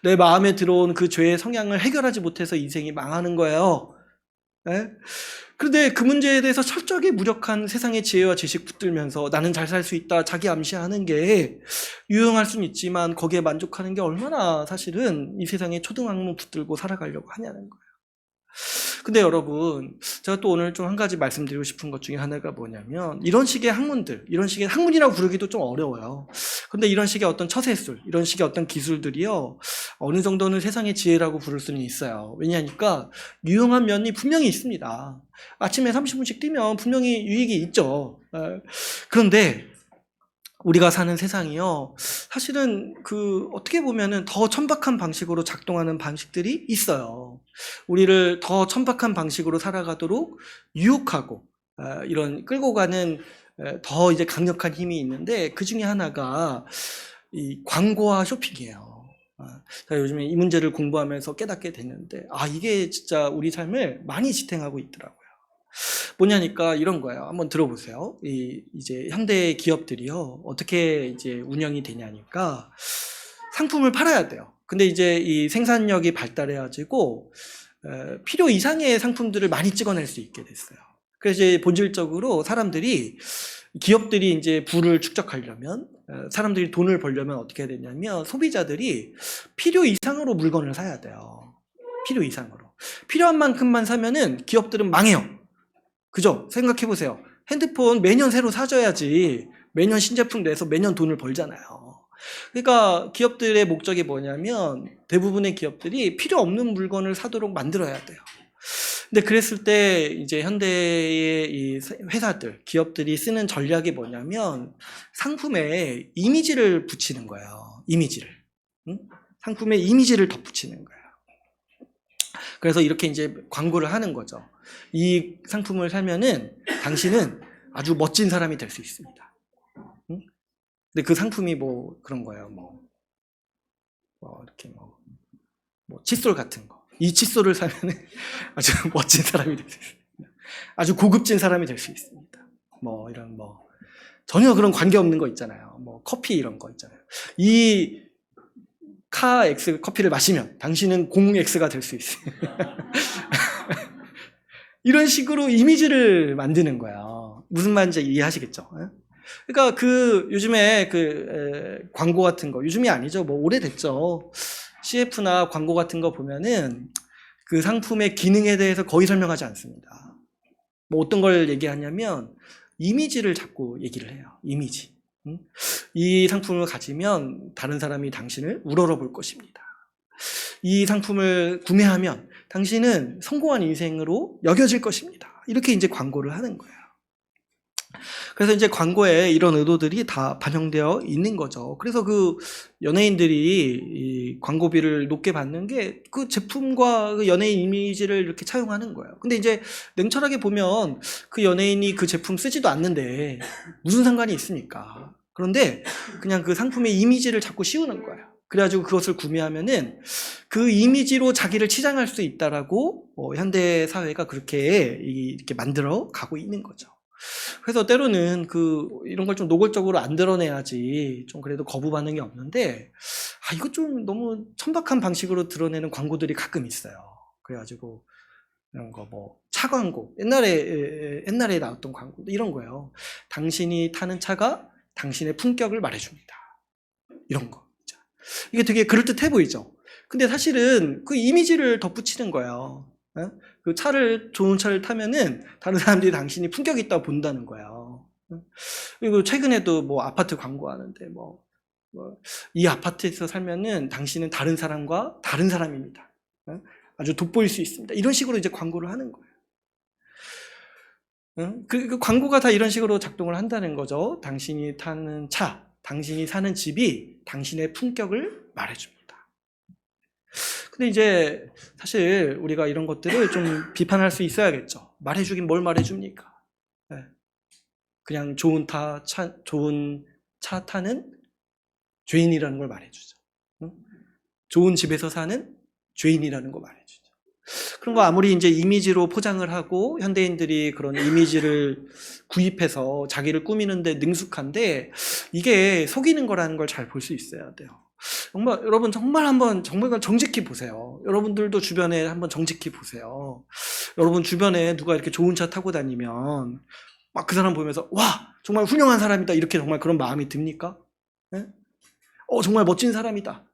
[SPEAKER 1] 내 마음에 들어온 그 죄의 성향을 해결하지 못해서 인생이 망하는 거예요. 네? 그런데 그 문제에 대해서 철저하게 무력한 세상의 지혜와 지식 붙들면서 나는 잘 살 수 있다 자기 암시하는 게 유용할 수는 있지만 거기에 만족하는 게 얼마나 사실은 이 세상에 초등학문 붙들고 살아가려고 하냐는 거예요. 근데 여러분 제가 또 오늘 좀 한 가지 말씀드리고 싶은 것 중에 하나가 뭐냐면 이런 식의 학문들, 이런 식의 학문이라고 부르기도 좀 어려워요. 근데 이런 식의 어떤 처세술, 이런 식의 어떤 기술들이요 어느 정도는 세상의 지혜라고 부를 수는 있어요. 왜냐하니까 유용한 면이 분명히 있습니다. 아침에 30분씩 뛰면 분명히 유익이 있죠. 그런데 우리가 사는 세상이요 사실은 어떻게 보면은 더 천박한 방식으로 작동하는 방식들이 있어요. 우리를 더 천박한 방식으로 살아가도록 유혹하고 이런 끌고 가는 더 이제 강력한 힘이 있는데 그 중에 하나가 이 광고와 쇼핑이에요. 제가 요즘에 이 문제를 공부하면서 깨닫게 됐는데 이게 진짜 우리 삶을 많이 지탱하고 있더라고요. 뭐냐니까 이런 거예요. 한번 들어보세요. 이제 현대 기업들이요 어떻게 이제 운영이 되냐니까 상품을 팔아야 돼요. 근데 이제 이 생산력이 발달해가지고 필요 이상의 상품들을 많이 찍어낼 수 있게 됐어요. 그래서 이제 본질적으로 기업들이 이제 부를 축적하려면 사람들이 돈을 벌려면 어떻게 해야 되냐면 소비자들이 필요 이상으로 물건을 사야 돼요. 필요 이상으로. 필요한 만큼만 사면은 기업들은 망해요. 그죠? 생각해보세요. 핸드폰 매년 새로 사줘야지 매년 신제품 내서 매년 돈을 벌잖아요. 그러니까 기업들의 목적이 뭐냐면 대부분의 기업들이 필요 없는 물건을 사도록 만들어야 돼요. 근데 그랬을 때 이제 현대의 이 회사들, 기업들이 쓰는 전략이 뭐냐면 상품에 이미지를 붙이는 거예요. 이미지를. 응? 상품에 이미지를 덧붙이는 거예요. 그래서 이렇게 이제 광고를 하는 거죠. 이 상품을 사면은 당신은 아주 멋진 사람이 될 수 있습니다. 응? 근데 그 상품이 뭐 그런 거예요. 이렇게 칫솔 같은 거. 이 칫솔을 사면은 아주 멋진 사람이 될 수 있습니다. 아주 고급진 사람이 될 수 있습니다. 이런 전혀 그런 관계 없는 거 있잖아요. 커피 이런 거 있잖아요. 이 카 X 커피를 마시면 당신은 공 X가 될 수 있어요. 이런 식으로 이미지를 만드는 거야. 무슨 말인지 이해하시겠죠? 그러니까 요즘에 광고 같은 거, 요즘이 아니죠. 오래됐죠. CF나 광고 같은 거 보면은 그 상품의 기능에 대해서 거의 설명하지 않습니다. 어떤 걸 얘기하냐면 이미지를 자꾸 얘기를 해요. 이미지. 이 상품을 가지면 다른 사람이 당신을 우러러볼 것입니다. 이 상품을 구매하면 당신은 성공한 인생으로 여겨질 것입니다. 이렇게 이제 광고를 하는 거예요. 그래서 이제 광고에 이런 의도들이 다 반영되어 있는 거죠. 그래서 연예인들이 이 광고비를 높게 받는 게 그 제품과 그 연예인 이미지를 이렇게 차용하는 거예요. 근데 이제 냉철하게 보면 그 연예인이 그 제품 쓰지도 않는데 무슨 상관이 있습니까? 그런데 그냥 그 상품의 이미지를 자꾸 씌우는 거예요. 그래가지고 그것을 구매하면은 그 이미지로 자기를 치장할 수 있다라고 현대 사회가 그렇게 이렇게 만들어 가고 있는 거죠. 그래서 때로는 이런 걸 좀 노골적으로 안 드러내야지 좀 그래도 거부 반응이 없는데, 이거 좀 너무 천박한 방식으로 드러내는 광고들이 가끔 있어요. 그래가지고, 이런 거 차 광고. 옛날에 나왔던 광고. 이런 거예요. 당신이 타는 차가 당신의 품격을 말해줍니다. 이런 거. 이게 되게 그럴듯해 보이죠? 근데 사실은 그 이미지를 덧붙이는 거예요. 좋은 차를 타면은 다른 사람들이 당신이 품격 있다고 본다는 거예요. 그리고 최근에도 아파트 광고하는데 이 아파트에서 살면은 당신은 다른 사람과 다른 사람입니다. 아주 돋보일 수 있습니다. 이런 식으로 이제 광고를 하는 거예요. 그 광고가 다 이런 식으로 작동을 한다는 거죠. 당신이 타는 차, 당신이 사는 집이 당신의 품격을 말해줍니다. 근데 이제 사실 우리가 이런 것들을 좀 비판할 수 있어야겠죠. 말해주긴 뭘 말해줍니까? 그냥 좋은 차 타는 죄인이라는 걸 말해주죠. 좋은 집에서 사는 죄인이라는 거 말해주죠. 그런 거 아무리 이제 이미지로 포장을 하고 현대인들이 그런 이미지를 구입해서 자기를 꾸미는데 능숙한데, 이게 속이는 거라는 걸 잘 볼 수 있어야 돼요. 여러분 정말 정직히 보세요. 여러분들도 주변에 한번 정직히 보세요. 여러분 주변에 누가 이렇게 좋은 차 타고 다니면 막 그 사람 보면서 와, 정말 훌륭한 사람이다, 이렇게 정말 그런 마음이 듭니까? 네? 정말 멋진 사람이다.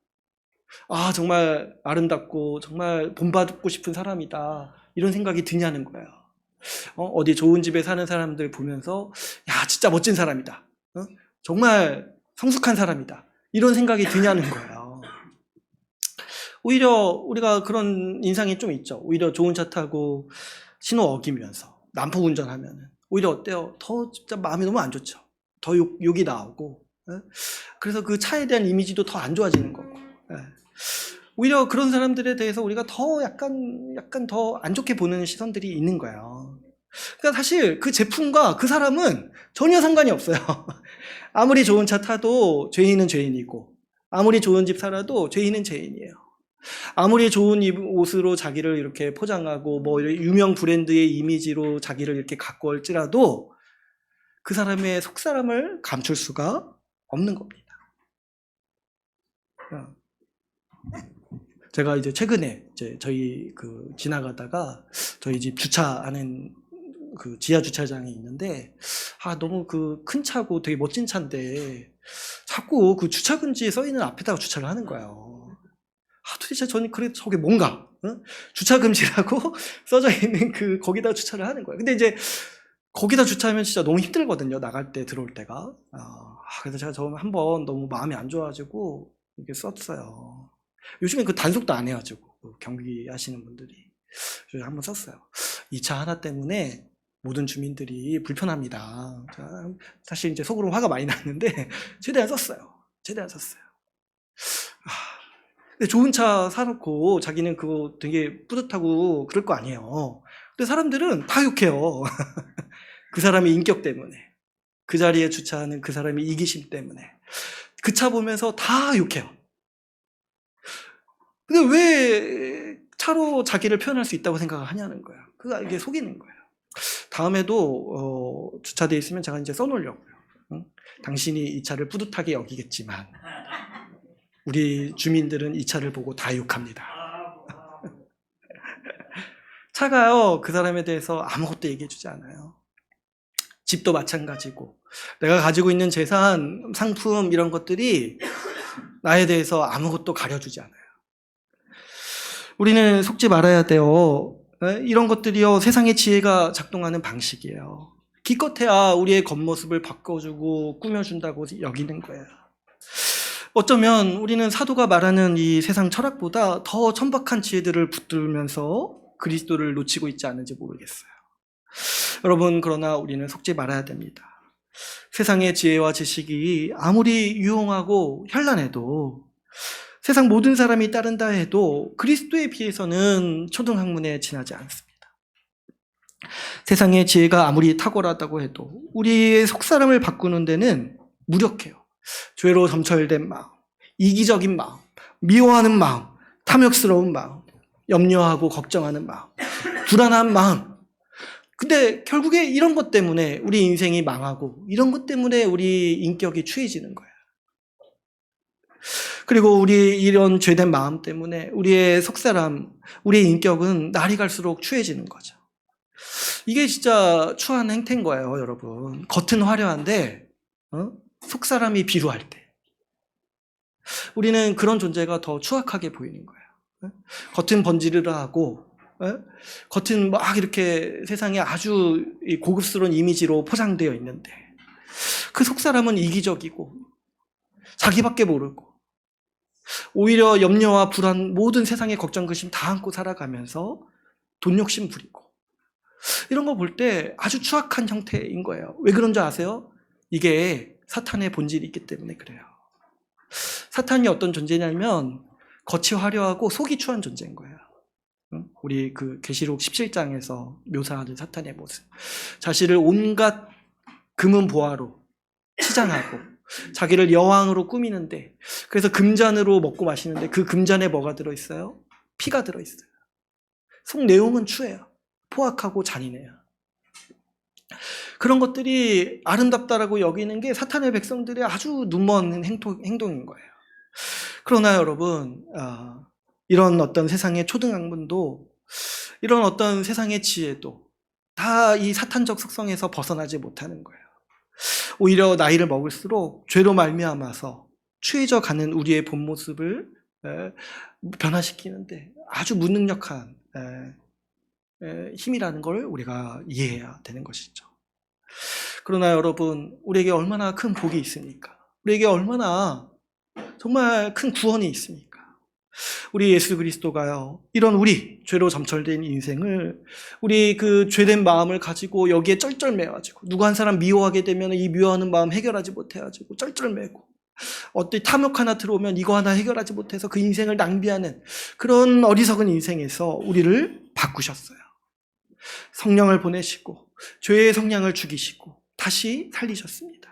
[SPEAKER 1] 정말 아름답고 정말 본받고 싶은 사람이다, 이런 생각이 드냐는 거예요. 어디 좋은 집에 사는 사람들 보면서 야, 진짜 멋진 사람이다, 정말 성숙한 사람이다, 이런 생각이 드냐는 거예요. 오히려 우리가 그런 인상이 좀 있죠. 오히려 좋은 차 타고 신호 어기면서 난폭 운전하면 오히려 어때요? 더 진짜 마음이 너무 안 좋죠. 더 욕이 나오고, 그래서 그 차에 대한 이미지도 더 안 좋아지는 거고. 오히려 그런 사람들에 대해서 우리가 더 약간 더 안 좋게 보는 시선들이 있는 거예요. 그러니까 사실 그 제품과 그 사람은 전혀 상관이 없어요. 아무리 좋은 차 타도 죄인은 죄인이고, 아무리 좋은 집 살아도 죄인은 죄인이에요. 아무리 좋은 옷으로 자기를 이렇게 포장하고 유명 브랜드의 이미지로 자기를 이렇게 갖고 올지라도 그 사람의 속사람을 감출 수가 없는 겁니다. 제가 이제 최근에 저희 지나가다가 저희 집 주차하는 지하 주차장이 있는데, 너무 큰 차고 되게 멋진 차인데 자꾸 그 주차 금지에 써 있는 앞에다가 주차를 하는 거예요. 도대체 저는 그래, 저게 뭔가, 주차 금지라고 써져 있는 거기다 주차를 하는 거예요. 근데 이제 거기다 주차하면 진짜 너무 힘들거든요, 나갈 때 들어올 때가. 그래서 제가 한번 너무 마음이 안 좋아가지고 이렇게 썼어요. 요즘에 단속도 안 해가지고 경비 하시는 분들이. 그래서 한번 썼어요. 이 차 하나 때문에 모든 주민들이 불편합니다. 사실 이제 속으로 화가 많이 났는데 최대한 썼어요. 근데 좋은 차 사놓고 자기는 그거 되게 뿌듯하고 그럴 거 아니에요. 근데 사람들은 다 욕해요. 그 사람의 인격 때문에, 그 자리에 주차하는 그 사람의 이기심 때문에 그 차 보면서 다 욕해요. 근데 왜 차로 자기를 표현할 수 있다고 생각을 하냐는 거예요. 이게 속이는 거예요. 다음에도 주차되어 있으면 제가 이제 써놓으려고요. 당신이 이 차를 뿌듯하게 여기겠지만 우리 주민들은 이 차를 보고 다 욕합니다. 차가요, 그 사람에 대해서 아무것도 얘기해주지 않아요. 집도 마찬가지고, 내가 가지고 있는 재산, 상품, 이런 것들이 나에 대해서 아무것도 가려주지 않아요. 우리는 속지 말아야 돼요. 이런 것들이요, 세상의 지혜가 작동하는 방식이에요. 기껏해야 우리의 겉모습을 바꿔주고 꾸며준다고 여기는 거예요. 어쩌면 우리는 사도가 말하는 이 세상 철학보다 더 천박한 지혜들을 붙들면서 그리스도를 놓치고 있지 않은지 모르겠어요. 여러분, 그러나 우리는 속지 말아야 됩니다. 세상의 지혜와 지식이 아무리 유용하고 현란해도, 세상 모든 사람이 따른다 해도 그리스도에 비해서는 초등학문에 지나지 않습니다. 세상의 지혜가 아무리 탁월하다고 해도 우리의 속사람을 바꾸는 데는 무력해요. 죄로 점철된 마음, 이기적인 마음, 미워하는 마음, 탐욕스러운 마음, 염려하고 걱정하는 마음, 불안한 마음, 근데 결국에 이런 것 때문에 우리 인생이 망하고 이런 것 때문에 우리 인격이 추해지는 거예요. 그리고 우리 이런 죄된 마음 때문에 우리의 속사람, 우리의 인격은 날이 갈수록 추해지는 거죠. 이게 진짜 추한 행태인 거예요, 여러분. 겉은 화려한데 속사람이 비루할 때 우리는 그런 존재가 더 추악하게 보이는 거예요. 겉은 번지르르하고 겉은 막 이렇게 세상에 아주 고급스러운 이미지로 포장되어 있는데 그 속사람은 이기적이고 자기밖에 모르고 오히려 염려와 불안, 모든 세상의 걱정, 근심 다 안고 살아가면서 돈 욕심 부리고 이런 거 볼 때 아주 추악한 형태인 거예요. 왜 그런 줄 아세요? 이게 사탄의 본질이 있기 때문에 그래요. 사탄이 어떤 존재냐면 겉이 화려하고 속이 추한 존재인 거예요. 우리 그 계시록 17장에서 묘사하는 사탄의 모습. 자신을 온갖 금은 보화로 치장하고 자기를 여왕으로 꾸미는데 그래서 금잔으로 먹고 마시는데 그 금잔에 뭐가 들어있어요? 피가 들어있어요. 속 내용은 추해요. 포악하고 잔인해요. 그런 것들이 아름답다라고 여기는 게 사탄의 백성들의 아주 눈먼 행동인 거예요. 그러나 여러분, 이런 어떤 세상의 초등학문도 이런 어떤 세상의 지혜도 다 이 사탄적 속성에서 벗어나지 못하는 거예요. 오히려 나이를 먹을수록 죄로 말미암아서 추해져 가는 우리의 본 모습을 변화시키는데 아주 무능력한 힘이라는 걸 우리가 이해해야 되는 것이죠. 그러나 여러분, 우리에게 얼마나 큰 복이 있습니까? 우리에게 얼마나 정말 큰 구원이 있습니까? 우리 예수 그리스도가요, 이런 우리 죄로 점철된 인생을 우리 그 죄된 마음을 가지고 여기에 쩔쩔매가지고 누구 한 사람 미워하게 되면 이 미워하는 마음 해결하지 못해가지고 쩔쩔매고 어떤 탐욕 하나 들어오면 이거 하나 해결하지 못해서 그 인생을 낭비하는 그런 어리석은 인생에서 우리를 바꾸셨어요. 성령을 보내시고 죄의 성량을 죽이시고 다시 살리셨습니다.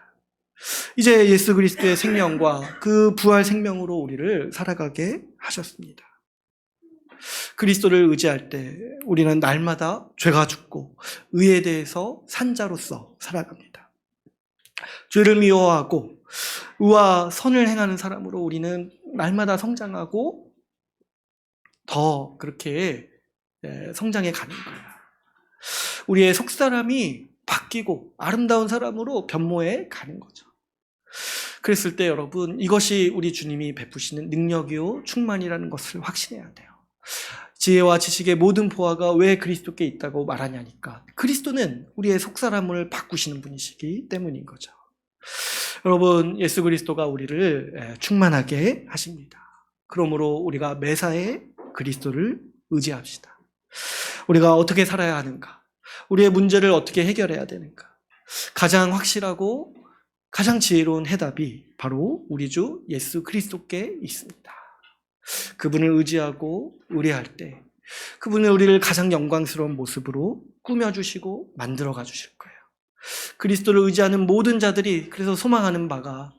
[SPEAKER 1] 이제 예수 그리스도의 생명과 그 부활 생명으로 우리를 살아가게 하셨습니다. 그리스도를 의지할 때 우리는 날마다 죄가 죽고 의에 대해서 산자로서 살아갑니다. 죄를 미워하고 의와 선을 행하는 사람으로 우리는 날마다 성장하고 더 그렇게 성장해 가는 거예요. 우리의 속사람이 바뀌고 아름다운 사람으로 변모해 가는 거죠. 그랬을 때 여러분, 이것이 우리 주님이 베푸시는 능력이요 충만이라는 것을 확신해야 돼요. 지혜와 지식의 모든 보화가 왜 그리스도께 있다고 말하냐니까 그리스도는 우리의 속사람을 바꾸시는 분이시기 때문인 거죠. 여러분, 예수 그리스도가 우리를 충만하게 하십니다. 그러므로 우리가 매사에 그리스도를 의지합시다. 우리가 어떻게 살아야 하는가? 우리의 문제를 어떻게 해결해야 되는가? 가장 확실하고 가장 지혜로운 해답이 바로 우리 주 예수 그리스도께 있습니다. 그분을 의지하고 의뢰할 때 그분은 우리를 가장 영광스러운 모습으로 꾸며주시고 만들어가 주실 거예요. 그리스도를 의지하는 모든 자들이 그래서 소망하는 바가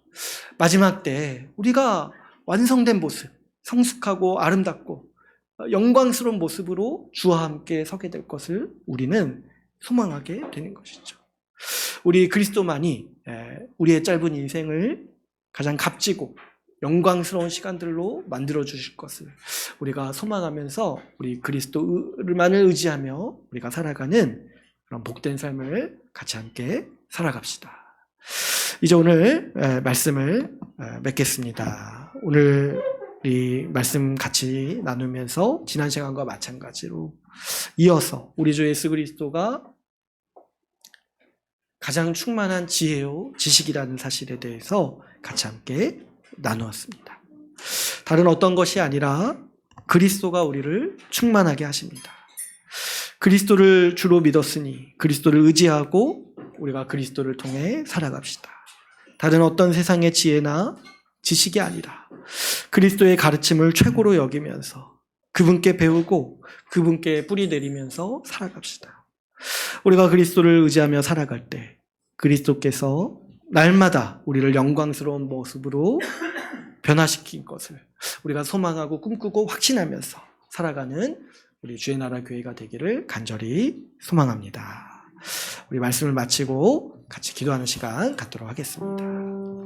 [SPEAKER 1] 마지막 때 우리가 완성된 모습, 성숙하고 아름답고 영광스러운 모습으로 주와 함께 서게 될 것을 우리는 소망하게 되는 것이죠. 우리 그리스도만이 우리의 짧은 인생을 가장 값지고 영광스러운 시간들로 만들어 주실 것을 우리가 소망하면서 우리 그리스도만을 의지하며 우리가 살아가는 그런 복된 삶을 같이 함께 살아갑시다. 이제 오늘 말씀을 맺겠습니다. 오늘 이 말씀 같이 나누면서 지난 시간과 마찬가지로 이어서 우리 주 예수 그리스도가 가장 충만한 지혜요 지식이라는 사실에 대해서 같이 함께 나누었습니다. 다른 어떤 것이 아니라 그리스도가 우리를 충만하게 하십니다. 그리스도를 주로 믿었으니 그리스도를 의지하고 우리가 그리스도를 통해 살아갑시다. 다른 어떤 세상의 지혜나 지식이 아니라 그리스도의 가르침을 최고로 여기면서 그분께 배우고 그분께 뿌리 내리면서 살아갑시다. 우리가 그리스도를 의지하며 살아갈 때 그리스도께서 날마다 우리를 영광스러운 모습으로 변화시킨 것을 우리가 소망하고 꿈꾸고 확신하면서 살아가는 우리 주의 나라 교회가 되기를 간절히 소망합니다. 우리 말씀을 마치고 같이 기도하는 시간 갖도록 하겠습니다.